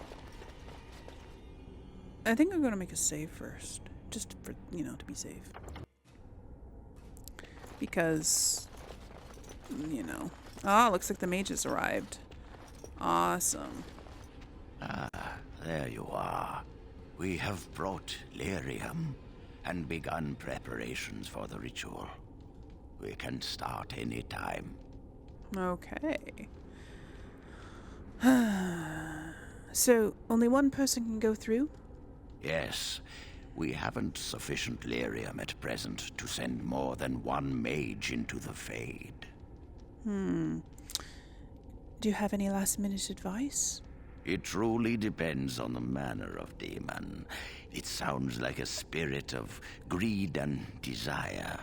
I think I'm gonna make a save first, just for, you know, to be safe. Because, you know. Ah, looks like the mages arrived. Awesome. Ah, there you are. We have brought lyrium. and begun preparations for the ritual. We can start any time. Okay. So, only one person can go through? Yes, we haven't sufficient lyrium at present to send more than one mage into the Fade. Do you have any last-minute advice? It truly depends on the manner of demon. It sounds like a spirit of greed and desire,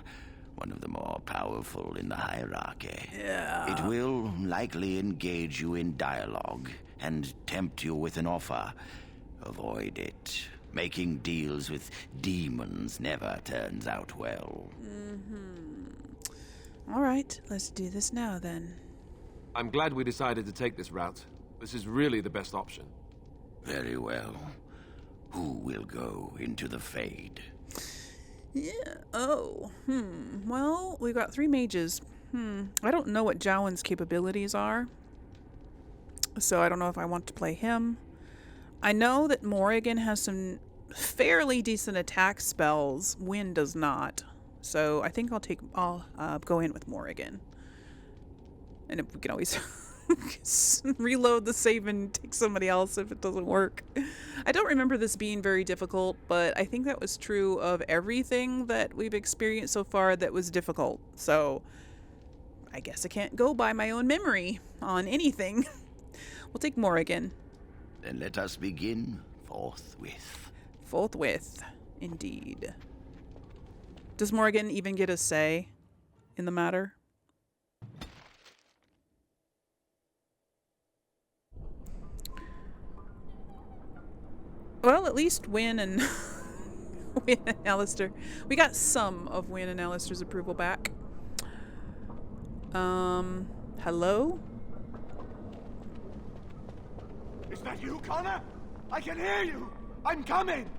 one of the more powerful in the hierarchy. Yeah. It will likely engage you in dialogue and tempt you with an offer. Avoid it. Making deals with demons never turns out well. All right, let's do this now then. I'm glad we decided to take this route. This is really the best option. Very well. Who will go into the Fade? Yeah. Oh. Well, we've got 3 mages. I don't know what Jowan's capabilities are, so I don't know if I want to play him. I know that Morrigan has some fairly decent attack spells. Wynn does not. So I think I'll go in with Morrigan. And if we can always reload the save and take somebody else if it doesn't work. I don't remember this being very difficult, but I think that was true of everything that we've experienced so far that was difficult. So I guess I can't go by my own memory on anything. We'll take Morrigan. Then let us begin forthwith. Forthwith, indeed. Does Morrigan even get a say in the matter? Well, at least Wynn and Wynn and Alistair. We got some of Wynn and Alistair's approval back. Hello? Is that you, Connor? I can hear you! I'm coming!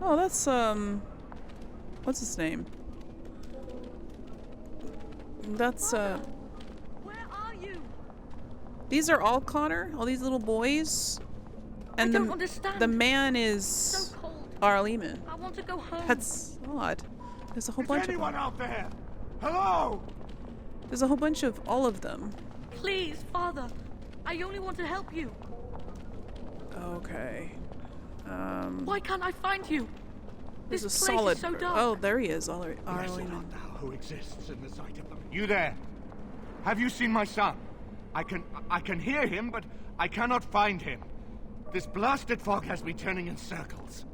Oh, that's, what's his name? That's, Where are you? These are all Connor? All these little boys? And I don't understand. The man is So cold. Arleman. I want to go home. That's odd. There's a whole Is bunch of anyone them. out there? Hello? There's a whole bunch of all of them. Please, Father. I only want to help you. Okay. Why can't I find you? There's This a place solid. is so dark. Oh, there he is, Yes, it Arleman. art thou who exists in the sight of them. You there? Have you seen my son? I can hear him, but I cannot find him. This blasted fog has me turning in circles.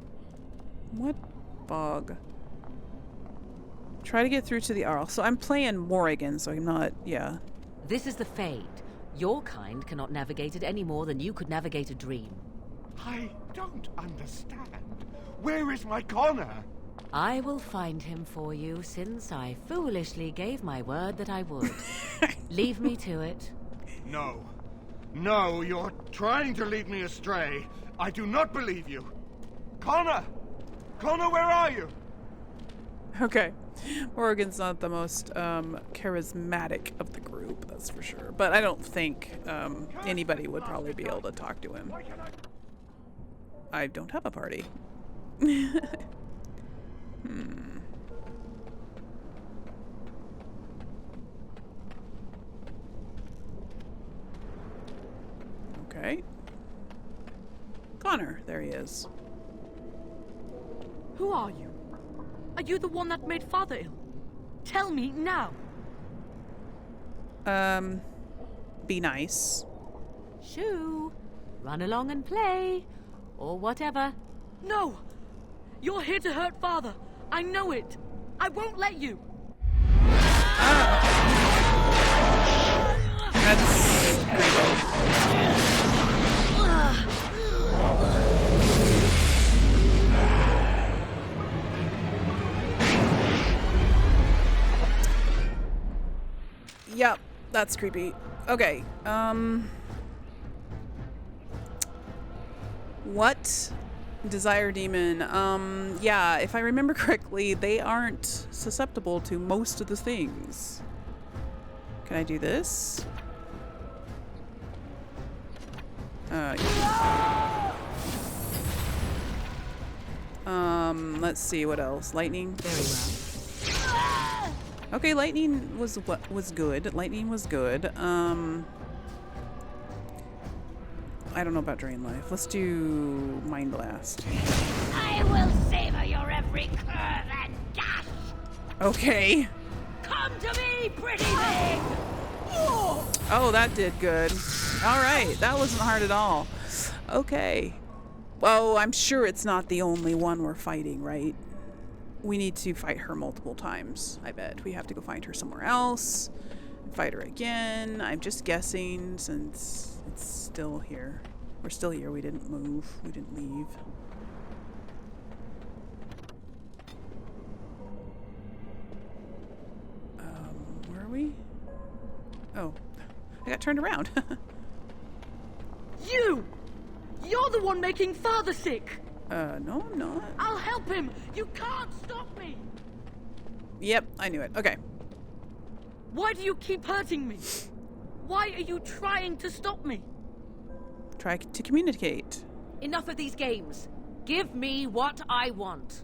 What fog? Try to get through to the Arl. So I'm playing Morrigan, so I'm not. Yeah. This is the Fade. Your kind cannot navigate it any more than you could navigate a dream. I don't understand. Where is my Connor? I will find him for you, since I foolishly gave my word that I would. Leave me to it. No. No, you're trying to lead me astray. I do not believe you. Connor! Connor, where are you? Okay. Morrigan's not the most charismatic of the group, that's for sure. But I don't think anybody would probably be able to talk to him. I don't have a party. Okay. Connor, there he is. Who are you? Are you the one that made Father ill? Tell me now. Be nice. Shoo! Run along and play. Or whatever. No! You're here to hurt Father. I know it. I won't let you. Yep, that's creepy. Okay, what? Desire Demon. Yeah, if I remember correctly, they aren't susceptible to most of the things. Can I do this? Yeah. Let's see what else. Lightning. Very well. Okay, lightning was good. Lightning was good. I don't know about Drain Life. Let's do Mind Blast. I will savor your every curve and dash. Okay. Come to me, pretty thing. Oh, that did good. All right, that wasn't hard at all. Okay. Well, I'm sure it's not the only one we're fighting, right? We need to fight her multiple times, I bet. We have to go find her somewhere else, fight her again. I'm just guessing since it's still here. We're still here. We didn't move. We didn't leave. Where are we? Oh, I got turned around. You! You're the one making Father sick! No, I'm not. I'll help him! You can't stop me! Yep, I knew it. Okay. Why do you keep hurting me? Why are you trying to stop me? Try to communicate. Enough of these games. Give me what I want.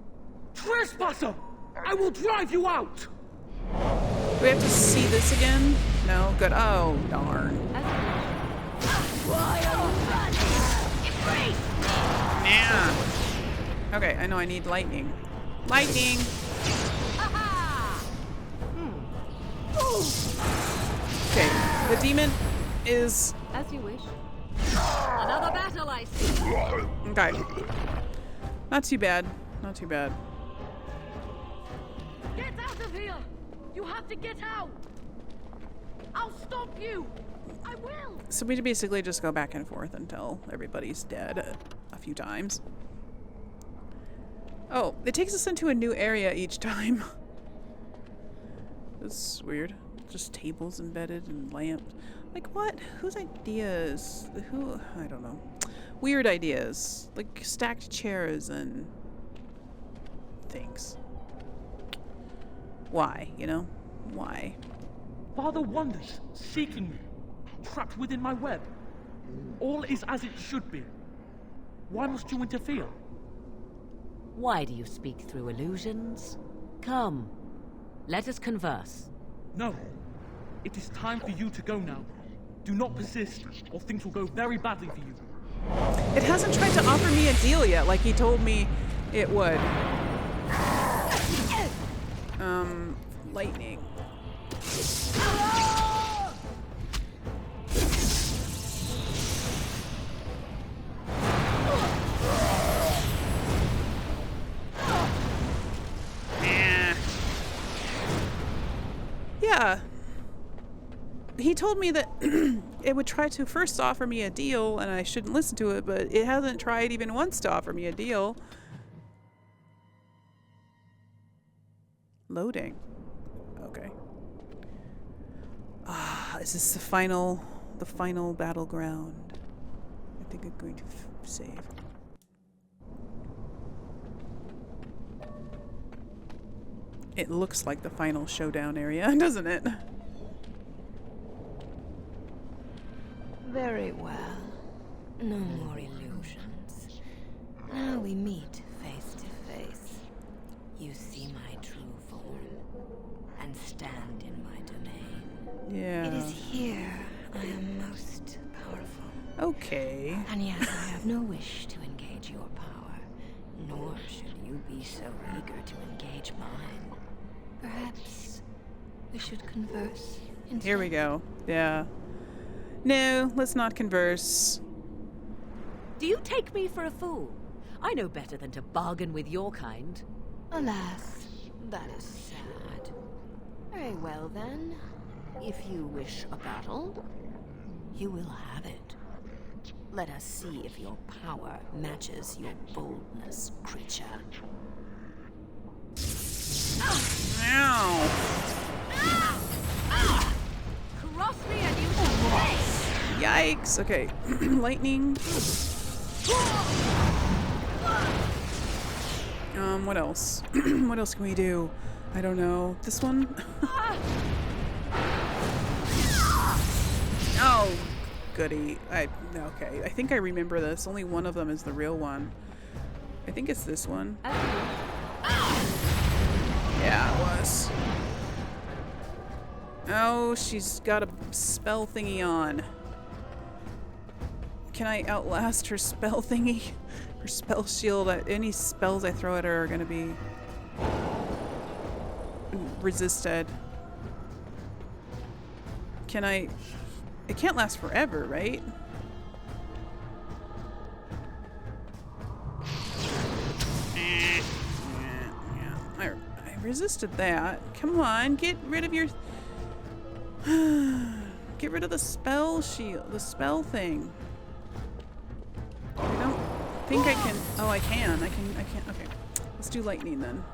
Trespasser! I will drive you out! Do we have to see this again? No? Good. Oh, darn. Why are you running? Nah. Okay, I know I need lightning. Lightning! Okay, the demon is... As you wish. Another battle, I see. Okay. Not too bad. Not too bad. Get out of here! You have to get out! I'll stop you! I will! So we basically just go back and forth until everybody's dead a few times. Oh, it takes us into a new area each time. This is weird. Just tables embedded and lamps. Like what? Whose ideas? Who? I don't know. Weird ideas. Like stacked chairs and things. Why? You know? Why? Father wanders, seeking me, trapped within my web. All is as it should be. Why must you interfere? Why do you speak through illusions? Come, let us converse. No. It is time for you to go now. Do not persist, or things will go very badly for you. It hasn't tried to offer me a deal yet, like he told me it would. Lightning. Yeah. He told me that it would try to first offer me a deal and I shouldn't listen to it, but it hasn't tried even once to offer me a deal. Loading. Okay. Ah, is this the final battleground? I think I'm going to save. It looks like the final showdown area, doesn't it? Very well. No more illusions. Now we meet face to face. You see my true form and stand in my domain. Yeah. It is here I am most powerful. Okay. And yet I have no wish to engage your power, nor should you be so eager to engage mine. Perhaps we should converse instead. Here we go. Yeah. No, let's not converse. Do you take me for a fool? I know better than to bargain with your kind. Alas, that is sad. Very well then. If you wish a battle, you will have it. Let us see if your power matches your boldness, creature. Ow! Cross me and you shall face! Yikes! Okay. Lightning. What else? What else can we do? I don't know. This one? Oh, goody. Okay. I think I remember this. Only one of them is the real one. I think it's this one. Okay. Yeah, it was. Oh, she's got a spell thingy on. Can I outlast her spell thingy? Her spell shield. Any spells I throw at her are going to be resisted. Can I... It can't last forever, right? I resisted that. Come on, get rid of your... Get rid of the spell shield, the spell thing. I don't think I can... Oh, I can. I can... Okay. Let's do lightning then.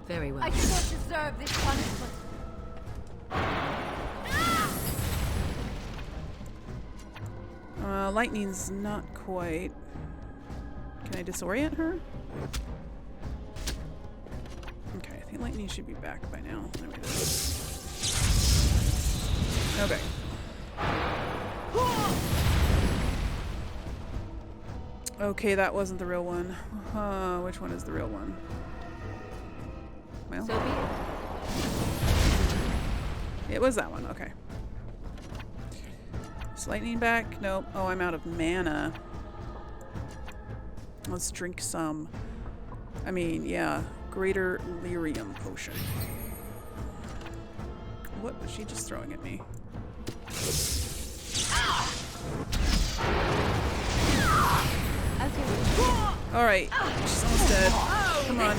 Very well. I do not deserve this punishment. Lightning's not quite... Can I disorient her? Okay, I think lightning should be back by now. There we go. Okay. Okay, that wasn't the real one. Which one is the real one? Well, So be it. it was that one. Okay. Is lightning back? Nope. Oh, I'm out of mana. Let's drink some. I mean, yeah. Greater lyrium potion. What was she just throwing at me? Alright. She's almost dead. Come on.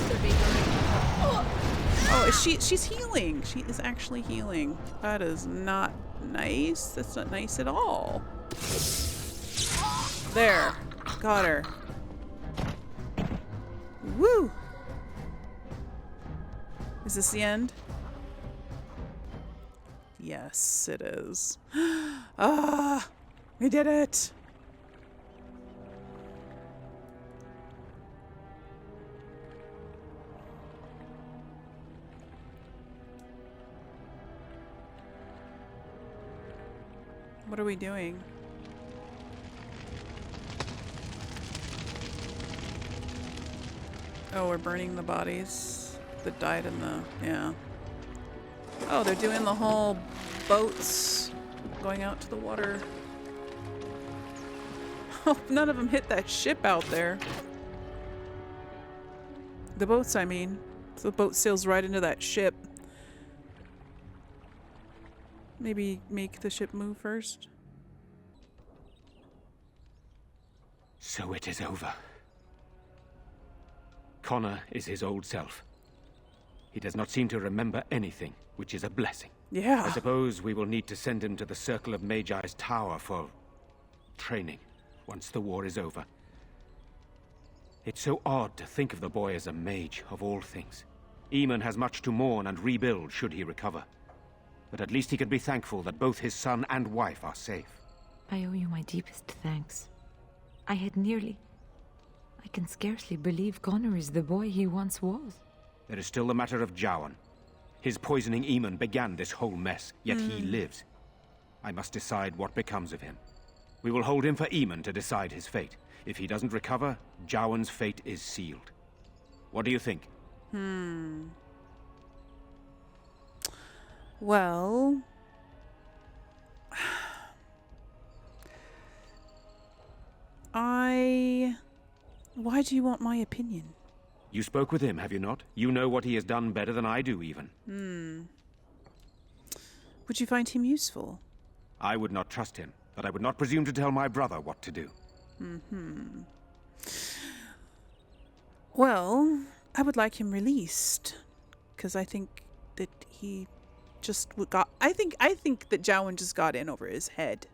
Oh, is she's healing. She is actually healing. That is not nice. That's not nice at all. There. Got her. Woo! Is this the end? Yes, it is. Ah! We did it! What are we doing? Oh, we're burning the bodies that died in the... yeah. Oh, they're doing the whole boats going out to the water. Oh, none of them hit that ship out there. The boats, I mean. So the boat sails right into that ship. Maybe make the ship move first. So it is over. Connor is his old self. He does not seem to remember anything, which is a blessing. Yeah. I suppose we will need to send him to the Circle of Magi's tower for training once the war is over. It's so odd to think of the boy as a mage, of all things. Eamon has much to mourn and rebuild should he recover. But at least he can be thankful that both his son and wife are safe. I owe you my deepest thanks. I had nearly... I can scarcely believe Connor is the boy he once was. There is still the matter of Jowan. His poisoning Eamon began this whole mess, yet he lives. I must decide what becomes of him. We will hold him for Eamon to decide his fate. If he doesn't recover, Jowan's fate is sealed. What do you think? Well... Why do you want my opinion? You spoke with him, have you not? You know what he has done better than I do, even. Would you find him useful? I would not trust him, but I would not presume to tell my brother what to do. Well, I would like him released, because I think that he just got... I think that Jowan just got in over his head.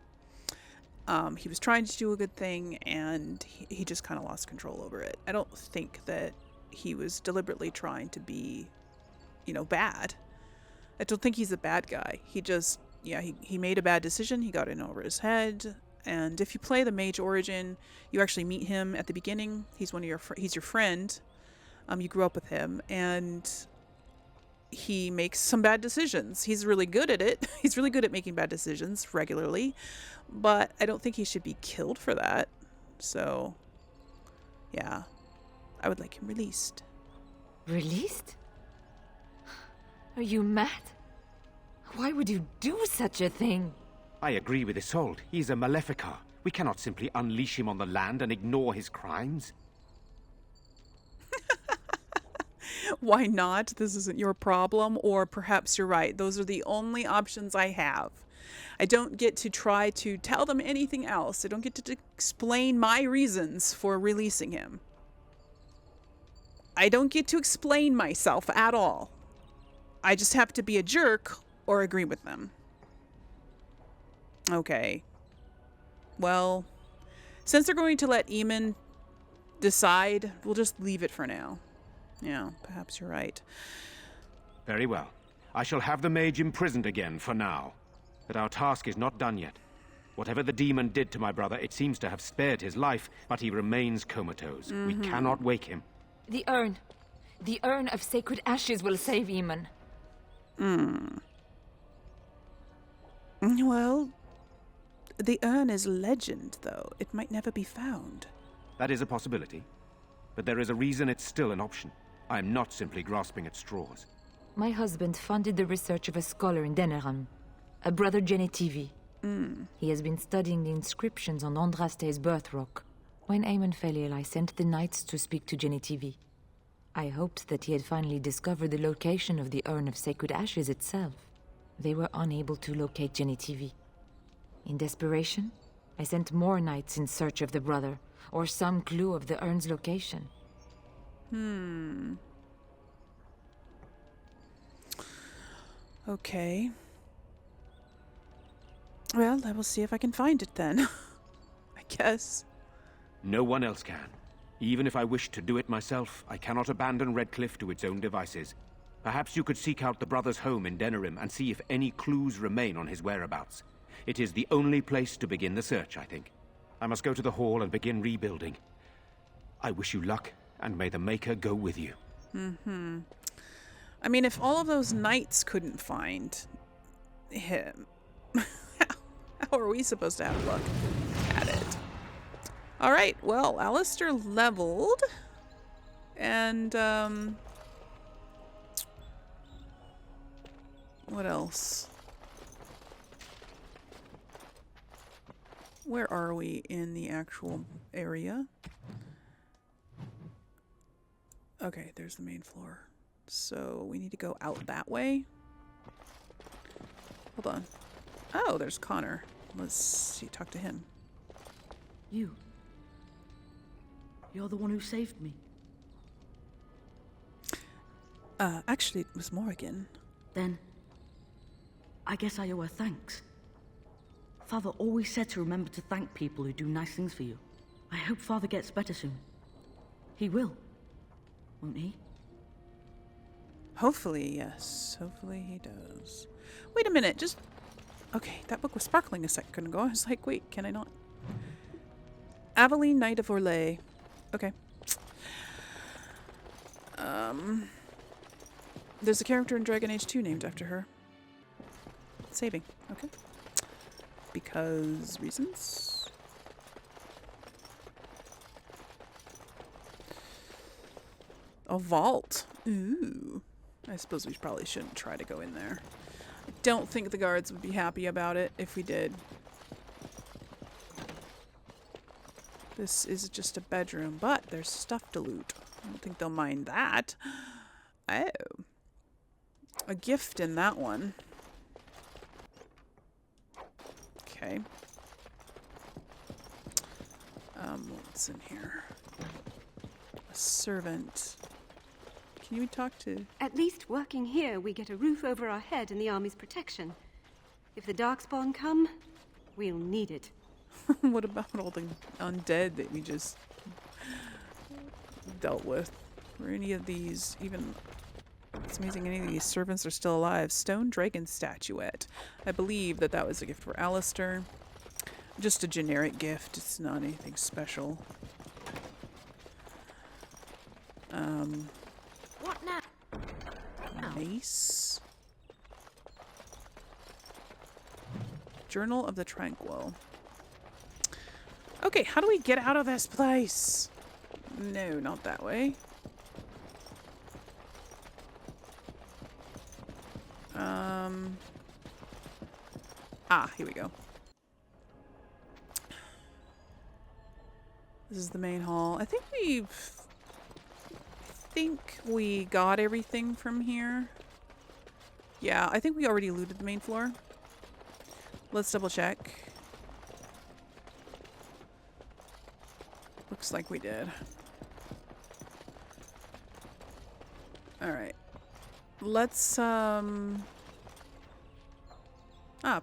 He was trying to do a good thing, and he just kind of lost control over it. I don't think that he was deliberately trying to be, bad. I don't think he's a bad guy. He just, he made a bad decision. He got in over his head. And if you play the Mage Origin, you actually meet him at the beginning. He's he's your friend. You grew up with him, and he makes some bad decisions. He's really good at it. He's really good at making bad decisions regularly, but I don't think he should be killed for that. So, yeah, I would like him released. Released? Are you mad? Why would you do such a thing? I agree with Isolde. He's a Maleficar. We cannot simply unleash him on the land and ignore his crimes. Why not? This isn't your problem, or perhaps you're right. Those are the only options I have. I don't get to try to tell them anything else. I don't get to explain my reasons for releasing him. I don't get to explain myself at all. I just have to be a jerk or agree with them. Okay. Well, since they're going to let Eamon decide, we'll just leave it for now. Yeah, perhaps you're right. Very well. I shall have the mage imprisoned again for now. But our task is not done yet. Whatever the demon did to my brother, it seems to have spared his life, but he remains comatose. We cannot wake him. The urn. The urn of sacred ashes will save Eamon. Well, the urn is legend, though. It might never be found. That is a possibility. But there is a reason it's still an option. I am not simply grasping at straws. My husband funded the research of a scholar in Denerim, a brother Genetivi. He has been studying the inscriptions on Andraste's birth rock. When Eamon fell ill, I sent the knights to speak to Genetivi. I hoped that he had finally discovered the location of the urn of sacred ashes itself. They were unable to locate Genetivi. In desperation, I sent more knights in search of the brother, or some clue of the urn's location. Okay. Well, I will see if I can find it then. I guess. No one else can. Even if I wished to do it myself, I cannot abandon Redcliffe to its own devices. Perhaps you could seek out the brother's home in Denerim and see if any clues remain on his whereabouts. It is the only place to begin the search, I think. I must go to the hall and begin rebuilding. I wish you luck, and may the Maker go with you. I mean, if all of those knights couldn't find him, how are we supposed to have luck at it? All right, well, Alistair leveled, and what else? Where are we in the actual area? Okay, there's the main floor. So we need to go out that way. Hold on. Oh, there's Connor. Let's see, talk to him. You're the one who saved me. Actually, it was Morrigan. Then, I guess I owe her thanks. Father always said to remember to thank people who do nice things for you. I hope Father gets better soon. He will, won't he? Hopefully, yes. Hopefully he does. Wait a minute, just... Okay, that book was sparkling a second ago. I was like, wait, can I not? Aveline, Knight of Orlais. Okay. There's a character in Dragon Age 2 named after her. Saving. Okay. Because reasons. A vault. Ooh. I suppose we probably shouldn't try to go in there. I don't think the guards would be happy about it if we did. This is just a bedroom, but there's stuff to loot. I don't think they'll mind that. Oh. A gift in that one. Okay. What's in here? A servant. Can you talk to... At least working here, we get a roof over our head and the army's protection. If the Darkspawn come, we'll need it. What about all the undead that we just dealt with? Were any of these even... It's amazing any of these servants are still alive. Stone dragon statuette. I believe that that was a gift for Alistair. Just a generic gift. It's not anything special. What now? mace. Journal of the Tranquil. Okay, how do we get out of this place? No, not that way. Here we go. This is the main hall. I think we got everything from here. Yeah, I think we already looted the main floor. Let's double check. Looks like we did. Alright. Let's,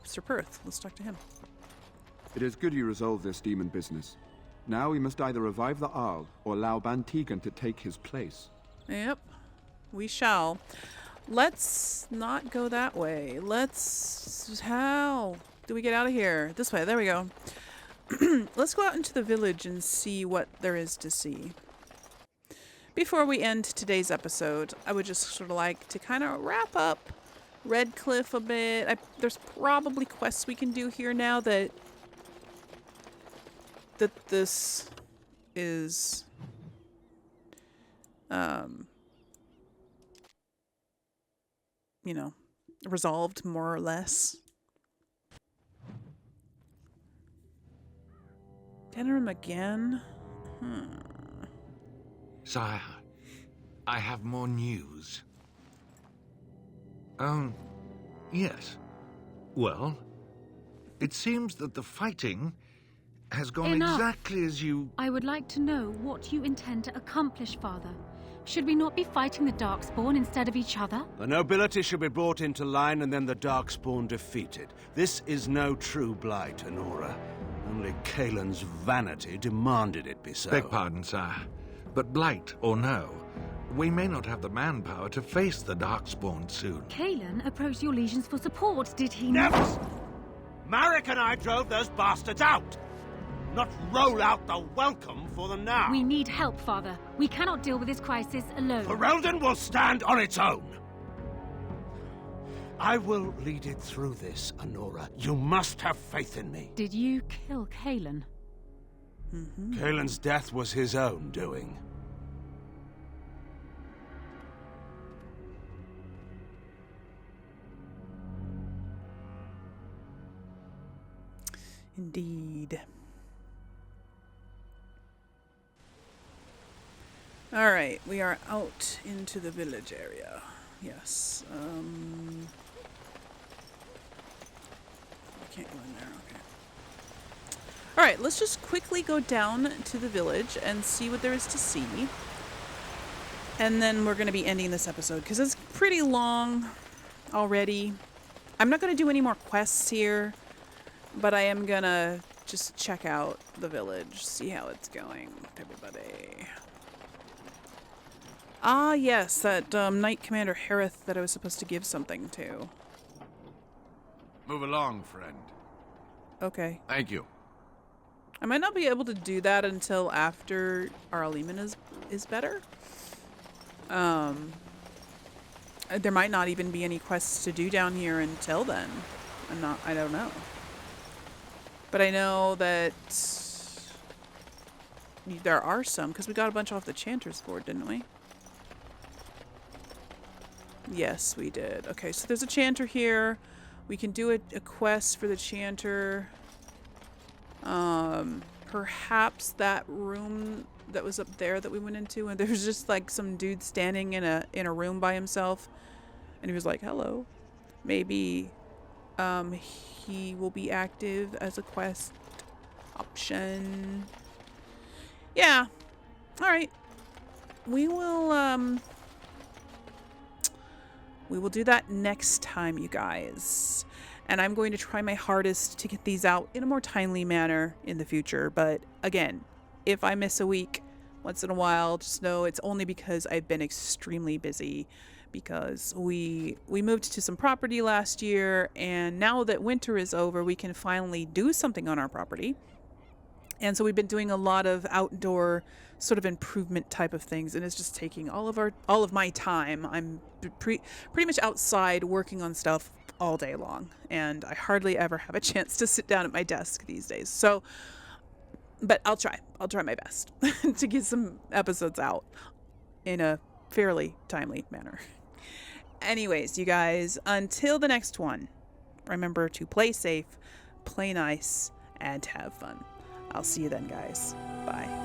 Sir Perth. Let's talk to him. It is good you resolved this demon business. Now we must either revive the Arl or allow Bantegan to take his place. Yep. We shall. Let's not go that way. How do we get out of here? This way. There we go. Let's go out into the village and see what there is to see. Before we end today's episode, I would just sort of like to kind of wrap up Redcliffe a bit. There's probably quests we can do here now that this is you know, resolved more or less. Denerim again? Sire, I have more news. Yes. Well, it seems that the fighting has gone exactly as you... I would like to know what you intend to accomplish, Father. Should we not be fighting the Darkspawn instead of each other? The nobility should be brought into line and then the Darkspawn defeated. This is no true Blight, Honora. Only Kaelin's vanity demanded it be so. Beg pardon, sire. But Blight or no, we may not have the manpower to face the Darkspawn soon. Kaelin approached your legions for support, did he not? Never! Marek and I drove those bastards out! Not roll out the welcome for them now! We need help, Father. We cannot deal with this crisis alone. Ferelden will stand on its own! I will lead it through this, Honora. You must have faith in me. Did you kill Kaelin? Kaelin's death was his own doing. Indeed. Alright, we are out into the village area. Yes. I can't go in there, okay. Alright, let's just quickly go down to the village and see what there is to see. And then we're going to be ending this episode because it's pretty long already. I'm not going to do any more quests here, but I am going to just check out the village, see how it's going with everybody. Ah, yes, that Knight Commander Harith that I was supposed to give something to. Move along, friend. Okay. Thank you. I might not be able to do that until after our Aliman is better. There might not even be any quests to do down here until then. I don't know. But I know that there are some, because we got a bunch off the Chanter's board, didn't we? Yes, we did. Okay, so there's a Chanter here. We can do a quest for the Chanter. Perhaps that room that was up there that we went into, and there was just like some dude standing in a room by himself, and he was like, hello. Maybe he will be active as a quest option. Yeah. All right. We will do that next time, you guys. And I'm going to try my hardest to get these out in a more timely manner in the future. But again, if I miss a week once in a while, just know it's only because I've been extremely busy, because we moved to some property last year, and now that winter is over, we can finally do something on our property. And so we've been doing a lot of outdoor sort of improvement type of things, and it's just taking all of my time. I'm pretty much outside working on stuff all day long, and I hardly ever have a chance to sit down at my desk these days. So, but I'll try my best to get some episodes out in a fairly timely manner. Anyways, you guys, until the next one, remember to play safe, play nice, and have fun. I'll see you then, guys. Bye.